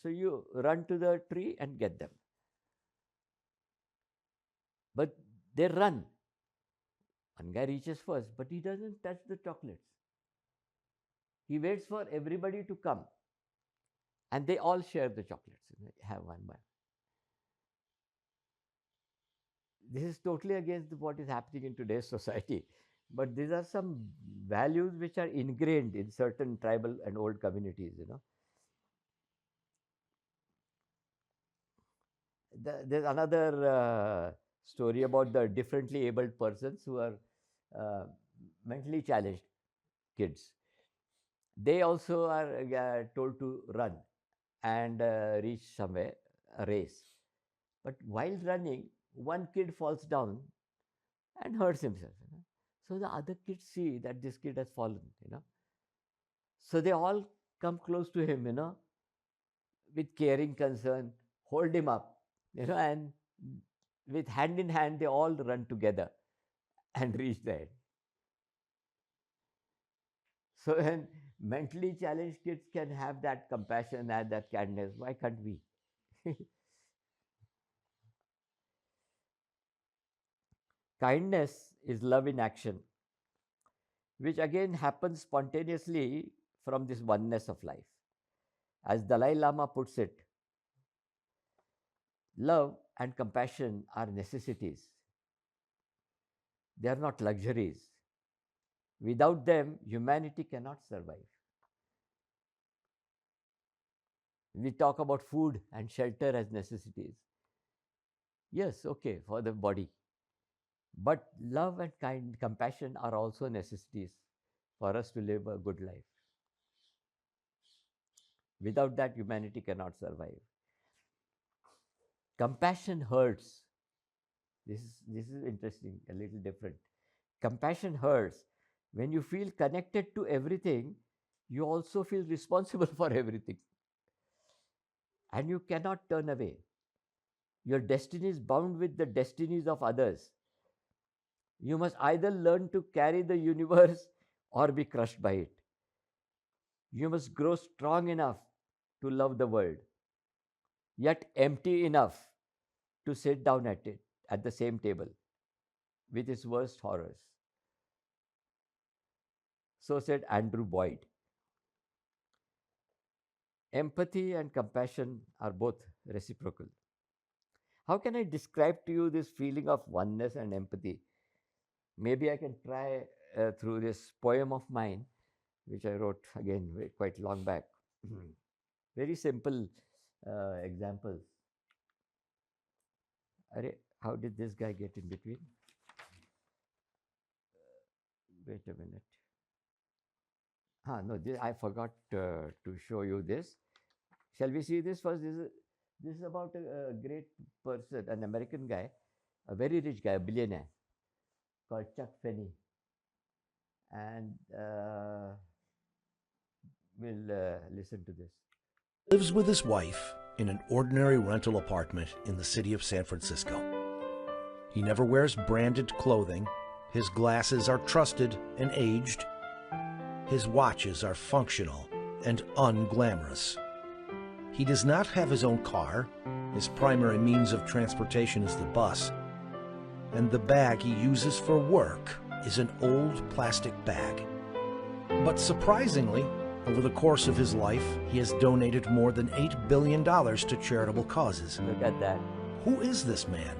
S1: So you run to the tree and get them. But they run. One guy reaches first, but he doesn't touch the chocolates. He waits for everybody to come, and they all share the chocolates. Have one by. This is totally against what is happening in today's society. But these are some values which are ingrained in certain tribal and old communities. There's another story about the differently abled persons who are uh, mentally challenged kids. They also are told to run and reach somewhere, a race. But while running, one kid falls down and hurts himself. So the other kids see that this kid has fallen. So they all come close to him, with caring concern, hold him up, and with hand in hand, they all run together and reach the end. So when mentally challenged kids can have that compassion and that kindness, why can't we? Kindness is love in action, which again happens spontaneously from this oneness of life. As Dalai Lama puts it, love and compassion are necessities. They are not luxuries. Without them, humanity cannot survive. We talk about food and shelter as necessities. Yes, okay, for the body. But love and compassion are also necessities for us to live a good life. Without that, humanity cannot survive. Compassion hurts. This is interesting, a little different. Compassion hurts. When you feel connected to everything, you also feel responsible for everything. And you cannot turn away. Your destiny is bound with the destinies of others. You must either learn to carry the universe or be crushed by it. You must grow strong enough to love the world, yet empty enough to sit down at the same table with his worst horrors. So said Andrew Boyd. Empathy and compassion are both reciprocal. How can I describe to you this feeling of oneness and empathy? Maybe I can try through this poem of mine, which I wrote again quite long back. Very simple examples. How did this guy get in between? Wait a minute. No, I forgot to show you this. Shall we see this first? This is about a great person, an American guy, a very rich guy, a billionaire, called Chuck Finney. And we'll listen to this.
S4: Lives with his wife in an ordinary rental apartment in the city of San Francisco. He never wears branded clothing. His glasses are trusted and aged. His watches are functional and unglamorous. He does not have his own car. His primary means of transportation is the bus. And the bag he uses for work is an old plastic bag. But surprisingly, over the course of his life, he has donated more than $8 billion to charitable causes.
S1: Look at that.
S4: Who is this man?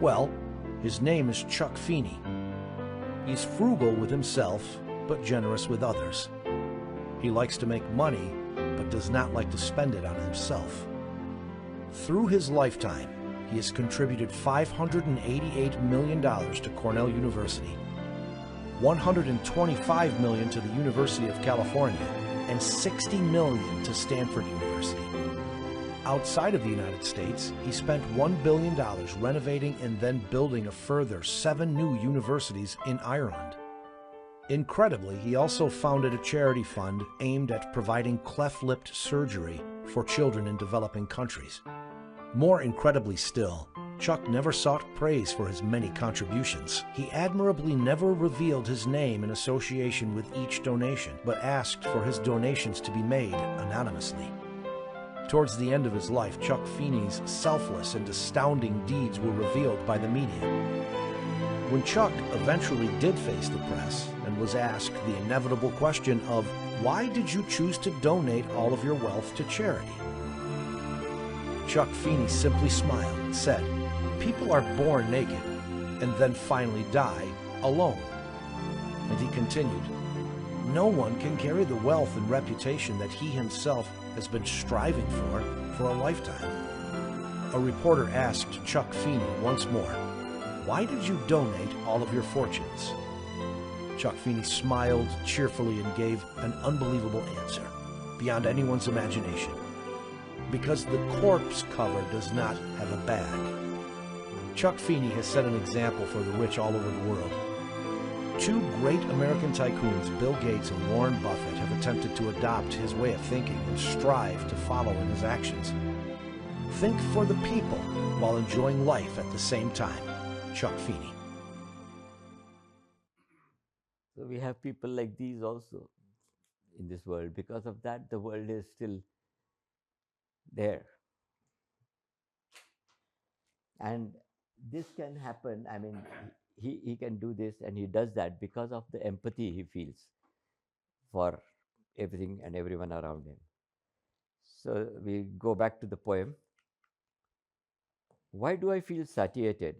S4: Well, his name is Chuck Feeney. He's frugal with himself, but generous with others. He likes to make money, but does not like to spend it on himself. Through his lifetime, he has contributed $588 million to Cornell University, $125 million to the University of California, and $60 million to Stanford University. Outside of the United States, he spent $1 billion renovating and then building a further 7 new universities in Ireland. Incredibly, he also founded a charity fund aimed at providing cleft-lipped surgery for children in developing countries. More incredibly still, Chuck never sought praise for his many contributions. He admirably never revealed his name in association with each donation, but asked for his donations to be made anonymously. Towards the end of his life, Chuck Feeney's selfless and astounding deeds were revealed by the media. When Chuck eventually did face the press and was asked the inevitable question of, why did you choose to donate all of your wealth to charity? Chuck Feeney simply smiled and said, people are born naked and then finally die alone. And he continued, no one can carry the wealth and reputation that he himself has been striving for a lifetime. A reporter asked Chuck Feeney once more, why did you donate all of your fortunes? Chuck Feeney smiled cheerfully and gave an unbelievable answer, beyond anyone's imagination. Because the corpse cover does not have a bag. Chuck Feeney has set an example for the rich all over the world. 2 great American tycoons, Bill Gates and Warren Buffett, have attempted to adopt his way of thinking and strive to follow in his actions. Think for the people while enjoying life at the same time. Chuck Feeney.
S1: So we have people like these also in this world. Because of that, the world is still there. And this can happen. I mean, he can do this and he does that because of the empathy he feels for everything and everyone around him. So we go back to the poem. Why do I feel satiated?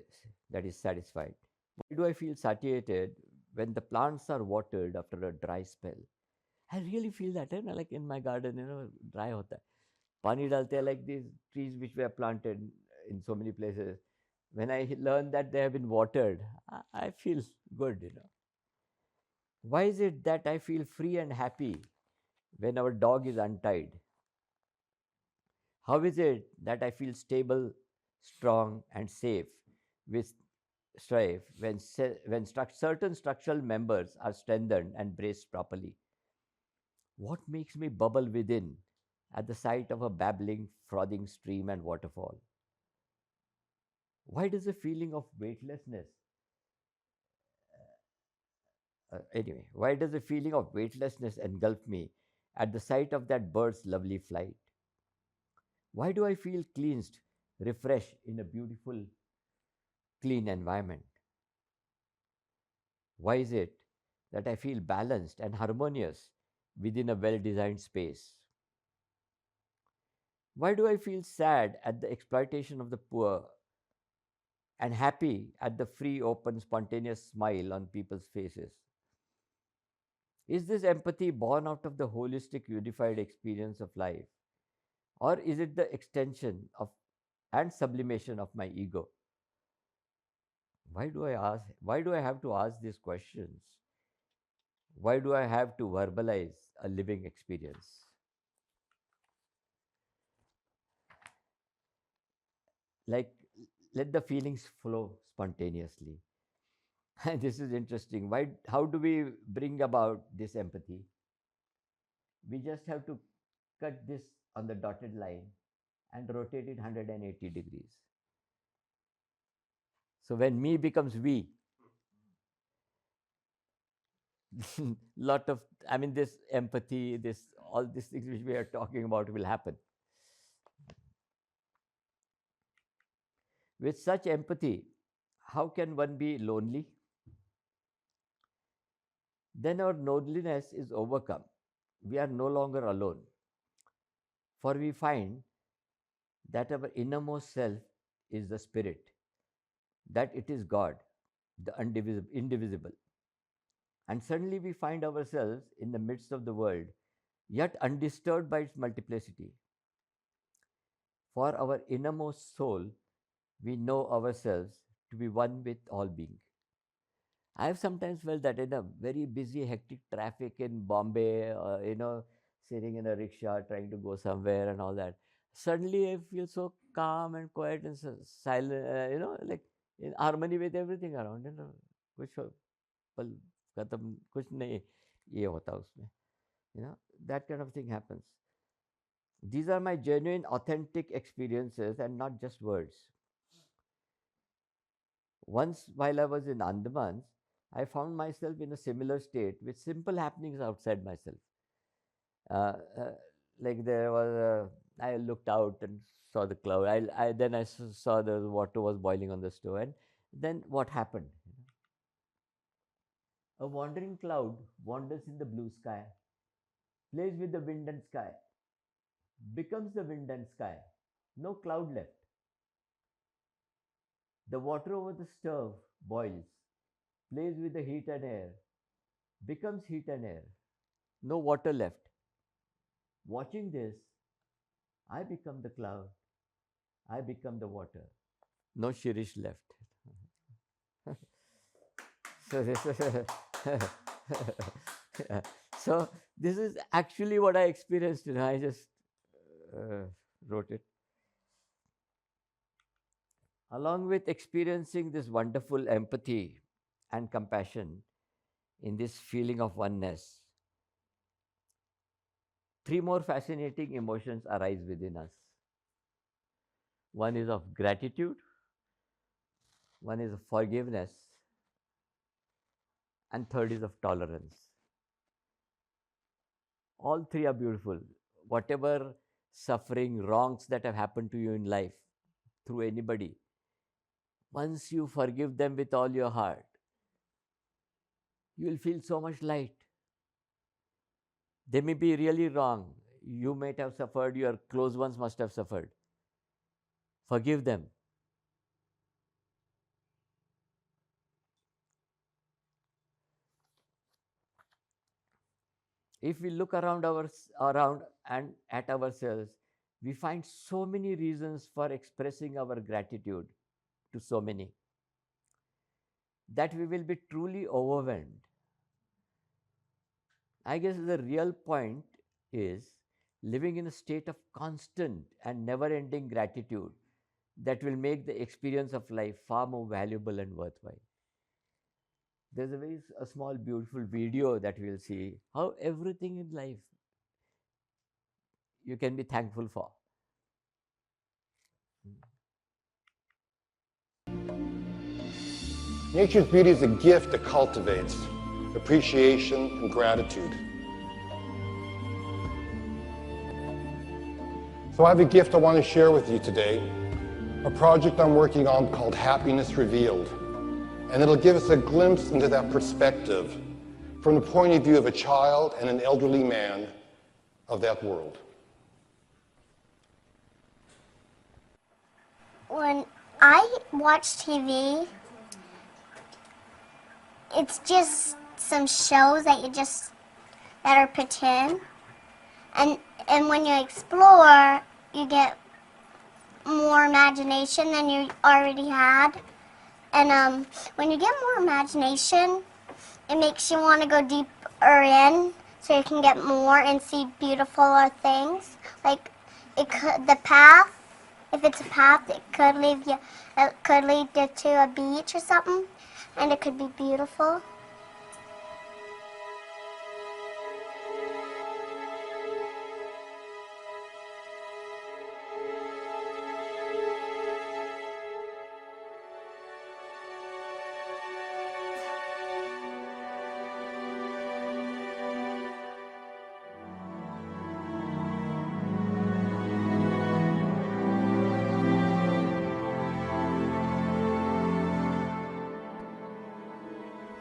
S1: That is satisfied. Why do I feel satiated when the plants are watered after a dry spell? I really feel that, like in my garden, dry hota hai. Pani dalte hai, like these trees which were planted in so many places. When I learn that they have been watered, I feel good. Why is it that I feel free and happy when our dog is untied? How is it that I feel stable, strong, and safe with strife when certain structural members are strengthened and braced properly? What makes me bubble within at the sight of a babbling, frothing stream and waterfall? Why does a feeling of weightlessness why does a feeling of weightlessness engulf me at the sight of that bird's lovely flight? Why do I feel cleansed refresh in a beautiful, clean environment? Why is it that I feel balanced and harmonious within a well designed space? Why do I feel sad at the exploitation of the poor and happy at the free, open, spontaneous smile on people's faces? Is this empathy born out of the holistic, unified experience of life? Or is it the extension of and sublimation of my ego? Why do I have to ask these questions? Why do I have to verbalize a living experience? Like, let the feelings flow spontaneously. And this is interesting. How do we bring about this empathy? We just have to cut this on the dotted line and rotate it 180 degrees. So when me becomes we, lot of, I mean, this empathy, this all these things which we are talking about will happen. With such empathy, how can one be lonely? Then our loneliness is overcome. We are no longer alone. For we find that our innermost self is the spirit, that it is God, the indivisible. And suddenly we find ourselves in the midst of the world, yet undisturbed by its multiplicity. For our innermost soul, we know ourselves to be one with all being. I have sometimes felt that in a very busy, hectic traffic in Bombay, sitting in a rickshaw trying to go somewhere and all that, suddenly I feel so calm and quiet and silent, like in harmony with everything around. कुछ पल खत्म कुछ नहीं ये होता उसमें. That kind of thing happens. These are my genuine, authentic experiences and not just words. Once, while I was in Andamans, I found myself in a similar state with simple happenings outside myself. Uh, uh, like there was, I looked out and saw the cloud. Then I saw the water was boiling on the stove. And then what happened? A wandering cloud wanders in the blue sky, plays with the wind and sky, becomes the wind and sky. No cloud left. The water over the stove boils, plays with the heat and air, becomes heat and air. No water left. Watching this, I become the cloud. I become the water. No Shirish left. So this so this is actually what I experienced. I just wrote it. Along with experiencing this wonderful empathy and compassion in this feeling of oneness, three more fascinating emotions arise within us. One is of gratitude, one is of forgiveness, and third is of tolerance. All three are beautiful. Whatever suffering, wrongs that have happened to you in life through anybody, once you forgive them with all your heart, you will feel so much light. They may be really wrong. You might have suffered, your close ones must have suffered. Forgive them. If we look around and at ourselves, we find so many reasons for expressing our gratitude to so many that we will be truly overwhelmed. I guess the real point is living in a state of constant and never ending gratitude that will make the experience of life far more valuable and worthwhile. There's a small, beautiful video that we'll see how everything in life you can be thankful for.
S5: Nature's beauty is a gift that cultivates appreciation and gratitude. So I have a gift I want to share with you today. a project I'm working on called Happiness Revealed. And it'll give us a glimpse into that perspective from the point of view of a child and an elderly man of that world.
S6: When I watch TV, it's just some shows that are pretend. And when you explore, you get more imagination than you already had. And when you get more imagination, it makes you want to go deeper in, so you can get more and see beautifuler things. Like the path. If it's a path, it could lead you to a beach or something, and it could be beautiful.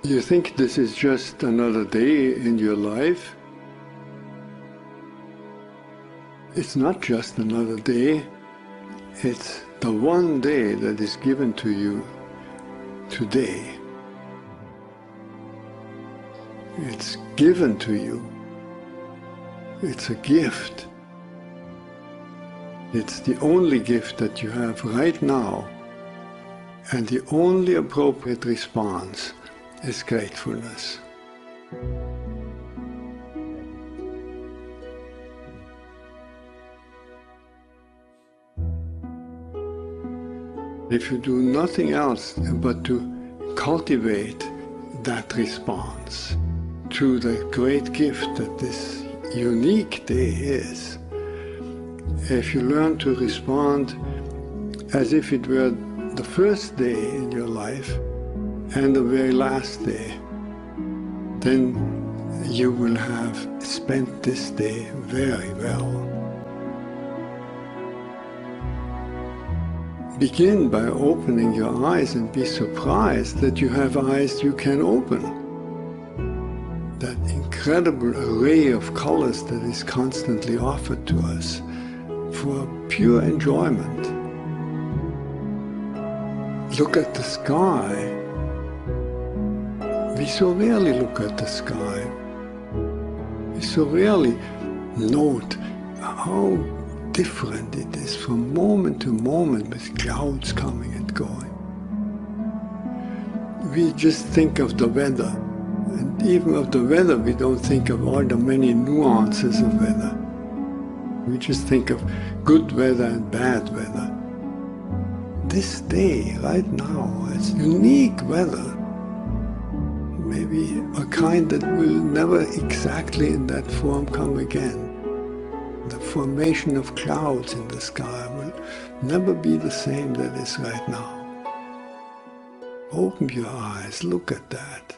S7: You think this is just another day in your life? It's not just another day. It's the one day that is given to you today. It's given to you. It's a gift. It's the only gift that you have right now, and the only appropriate response is gratefulness. If you do nothing else but to cultivate that response to the great gift that this unique day is, if you learn to respond as if it were the first day in your life and the very last day, then you will have spent this day very well. Begin by opening your eyes and be surprised that you have eyes you can open. That incredible array of colors that is constantly offered to us for pure enjoyment. Look at the sky. We so rarely look at the sky. We so rarely note how different it is from moment to moment with clouds coming and going. We just think of the weather, and even of the weather we don't think of all the many nuances of weather. We just think of good weather and bad weather. This day, right now, has unique weather. Maybe a kind that will never exactly in that form come again. The formation of clouds in the sky will never be the same that is right now. Open your eyes, look at that.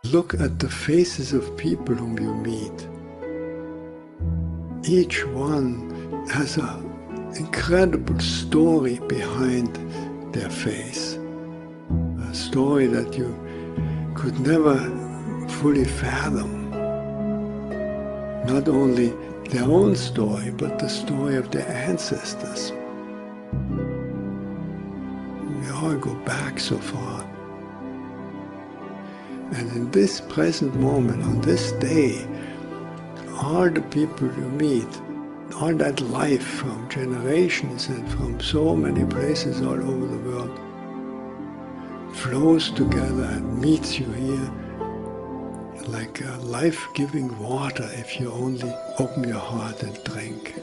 S7: Look at the faces of people whom you meet. Each one has an incredible story behind their face. A story that you could never fully fathom. Not only their own story, but the story of their ancestors. We all go back so far. And in this present moment, on this day, all the people you meet, all that life from generations and from so many places all over the world, flows together and meets you here like a life-giving water if you only open your heart and drink.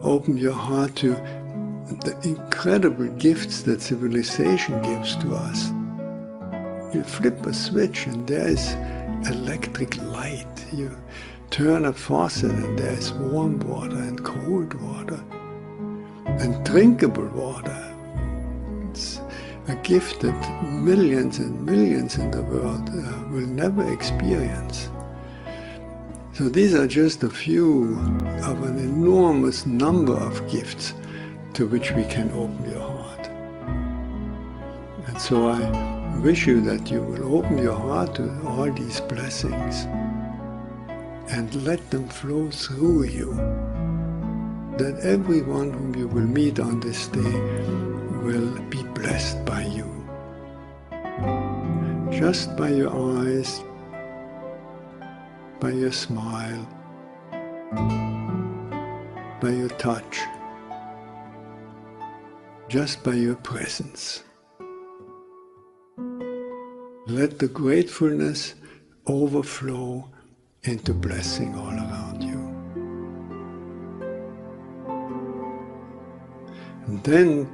S7: Open your heart to the incredible gifts that civilization gives to us. You flip a switch and there is electric light. You turn a faucet and there is warm water and cold water and drinkable water. It's a gift that millions and millions in the world will never experience. So these are just a few of an enormous number of gifts to which we can open your heart. And so I wish you that you will open your heart to all these blessings and let them flow through you, that everyone whom you will meet on this day will be blessed by you. Just by your eyes, by your smile, by your touch, just by your presence. Let the gratefulness overflow into blessing all around you. And then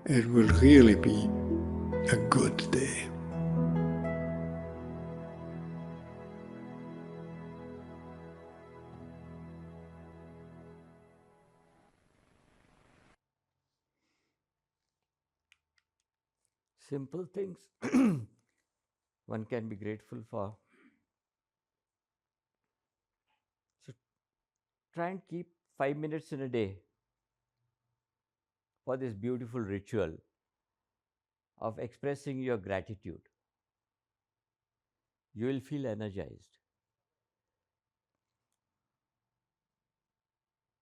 S7: it will really be a good day.
S1: Simple things one can be grateful for. So try and keep 5 minutes in a day for this beautiful ritual of expressing your gratitude. You will feel energized.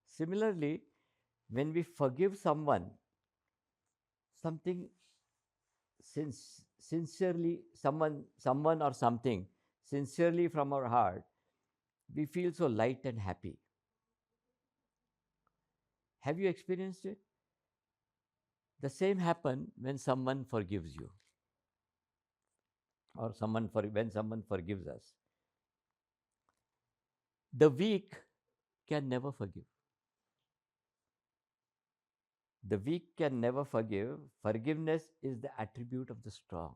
S1: Similarly, when we forgive someone, something sincerely, someone or something sincerely from our heart, we feel so light and happy. Have you experienced it? The same happen when someone forgives you or when someone forgives us. The weak can never forgive. The weak can never forgive. Forgiveness is the attribute of the strong.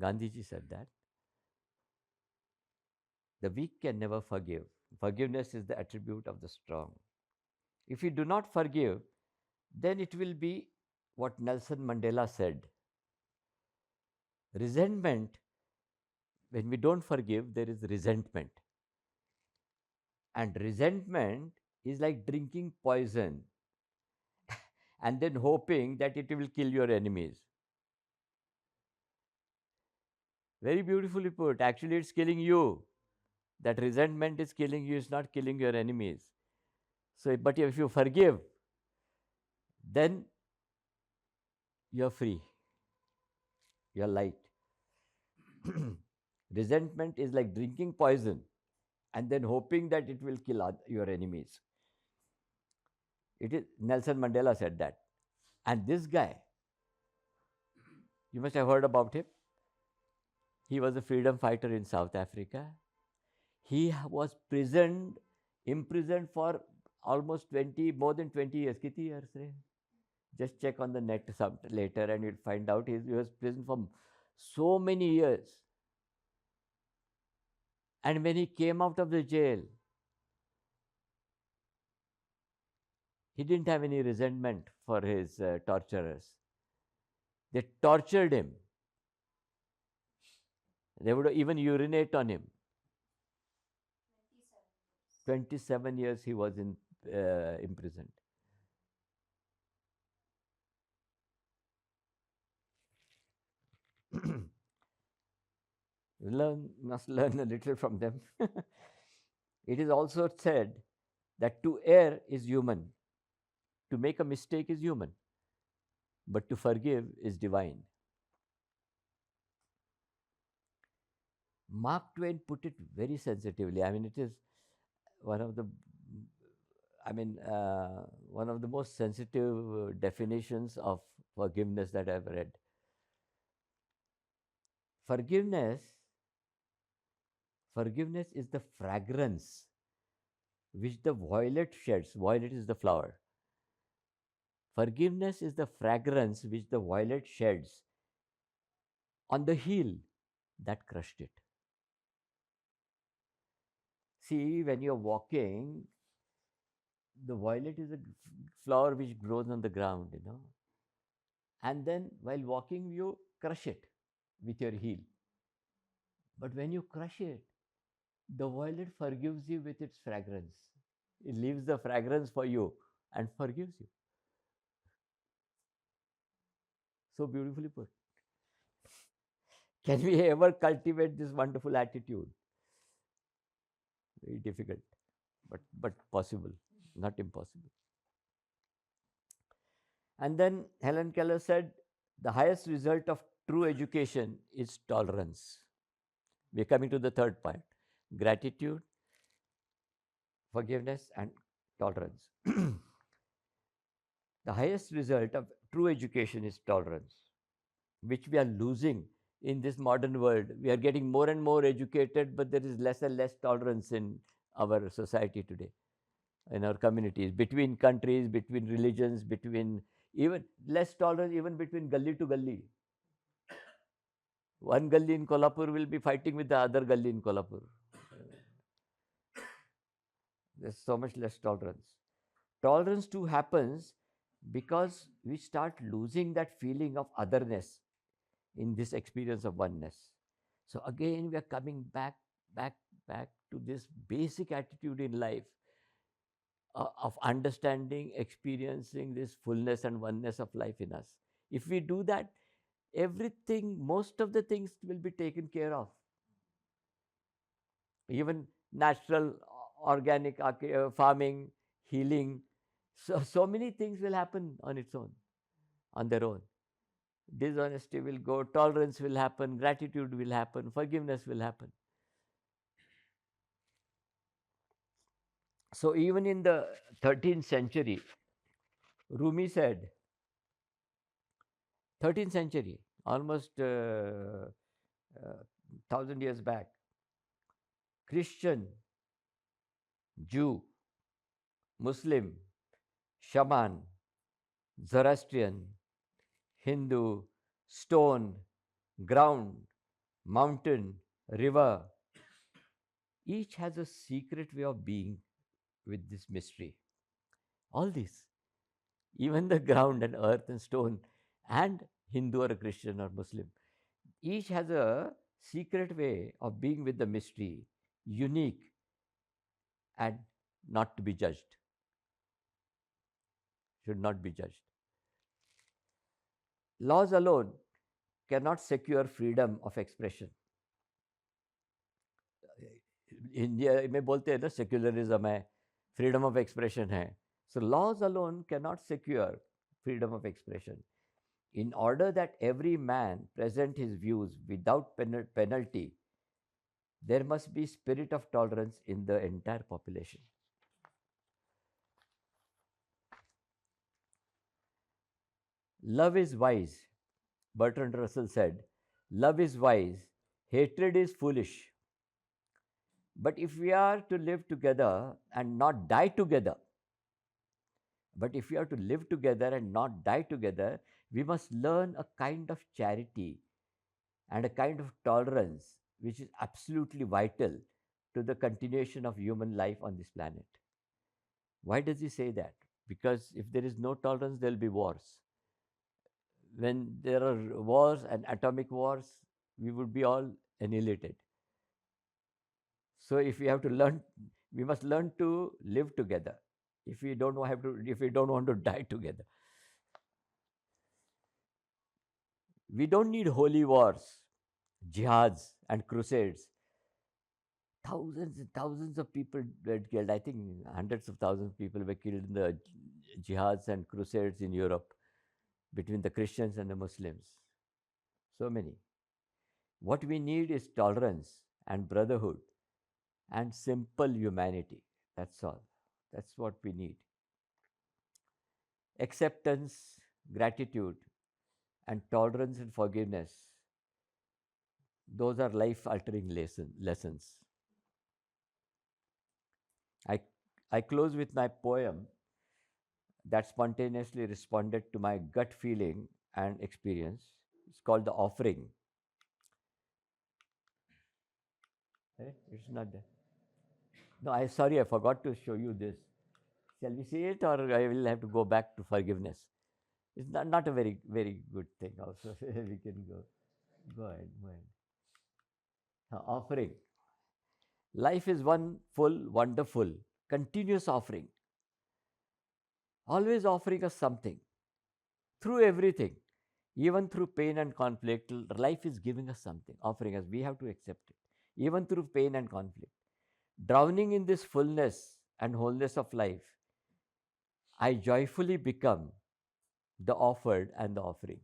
S1: Gandhiji said that. The weak can never forgive. Forgiveness is the attribute of the strong. If we do not forgive, then it will be what Nelson Mandela said. Resentment, when we don't forgive, there is resentment. And resentment is like drinking poison and then hoping that it will kill your enemies. Very beautifully put. Actually, it's killing you. That resentment is killing you, it's not killing your enemies. So, but if you forgive, then you're free, you're light. Resentment is like drinking poison and then hoping that it will kill your enemies. It is Nelson Mandela said that. And this guy, you must have heard about him. He was a freedom fighter in South Africa. He was imprisoned for almost 20, more than 20 years. Kitty years? Just check on the net later and you'll find out he was prison for so many years. And when he came out of the jail, he didn't have any resentment for his torturers. They tortured him. They would even urinate on him. 27 years he was imprisoned. Must learn a little from them. It is also said that to err is human, to make a mistake is human, but to forgive is divine. Mark Twain put it very sensitively. I mean, it is one of the, one of the most sensitive definitions of forgiveness that I've read. Forgiveness is the fragrance which the violet sheds. Violet is the flower. Forgiveness is the fragrance which the violet sheds on the heel that crushed it. See, when you're walking, the violet is a flower which grows on the ground, and then while walking, you crush it with your heel. But when you crush it, the violet forgives you with its fragrance. It leaves the fragrance for you and forgives you. So beautifully put. Can we ever cultivate this wonderful attitude? Very difficult, but possible, not impossible. And then Helen Keller said, the highest result of true education is tolerance. We're coming to the third point: gratitude, forgiveness, and tolerance. The highest result of true education is tolerance, which we are losing in this modern world. We are getting more and more educated, but there is less and less tolerance in our society today, in our communities, between countries, between religions, between even less tolerance, even between gully to gully. One gully in Kolhapur will be fighting with the other gully in Kolhapur. There's so much less tolerance. Tolerance too happens because we start losing that feeling of otherness in this experience of oneness. So again, we are coming back, back to this basic attitude in life of understanding, experiencing this fullness and oneness of life in us. If we do that, everything, most of the things will be taken care of. Even natural, organic farming, healing, so many things will happen on its own, on their own. Dishonesty will go, tolerance will happen, gratitude will happen, forgiveness will happen. So even in the 13th century, Rumi said, 13th century, almost 1,000 years back, Christian, Jew, Muslim, shaman, Zoroastrian, Hindu, stone, ground, mountain, river, each has a secret way of being with this mystery. All this, even the ground and earth and stone, and Hindu or a Christian or Muslim, each has a secret way of being with the mystery, unique and not to be judged, should not be judged. Laws alone cannot secure freedom of expression. India में बोलते हैं ना secularism है, freedom of expression है. So laws alone cannot secure freedom of expression. In order that every man present his views without penalty, there must be spirit of tolerance in the entire population. Love is wise. Bertrand Russell said, love is wise, hatred is foolish. But if we are to live together and not die together, but if we are to live together and not die together, we must learn a kind of charity and a kind of tolerance which is absolutely vital to the continuation of human life on this planet. Why does he say that? Because if there is no tolerance, there will be wars. When there are wars and atomic wars, we would be all annihilated. So if we have to learn, we must learn to live together. If we don't want to die together. We don't need holy wars, jihads, and crusades. Thousands and thousands of people were killed. I think hundreds of thousands of people were killed in the jihads and crusades in Europe between the Christians and the Muslims. So many. What we need is tolerance and brotherhood and simple humanity. That's all. That's what we need. Acceptance, gratitude, and tolerance and forgiveness. Those are life altering lessons. I close with my poem that spontaneously responded to my gut feeling and experience. It's called The Offering. It's not there. No, sorry, I forgot to show you this. Shall we see it, or I will have to go back to forgiveness? It's not a very, very good thing also. We can go ahead, go ahead. Offering. Life is one full, wonderful, continuous offering. Always offering us something through everything. Even through pain and conflict, life is giving us something, offering us. We have to accept it. Even through pain and conflict. Drowning in this fullness and wholeness of life, I joyfully become the offered and the offering.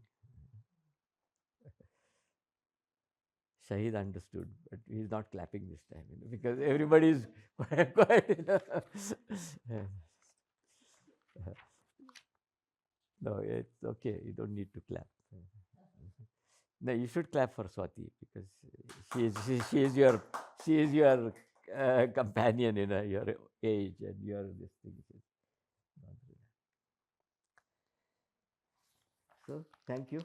S1: Shahid understood, but he's not clapping this time, because everybody is quite. No, it's okay. You don't need to clap. No, you should clap for Swati, because she is your companion in your age and your this thing. So thank you.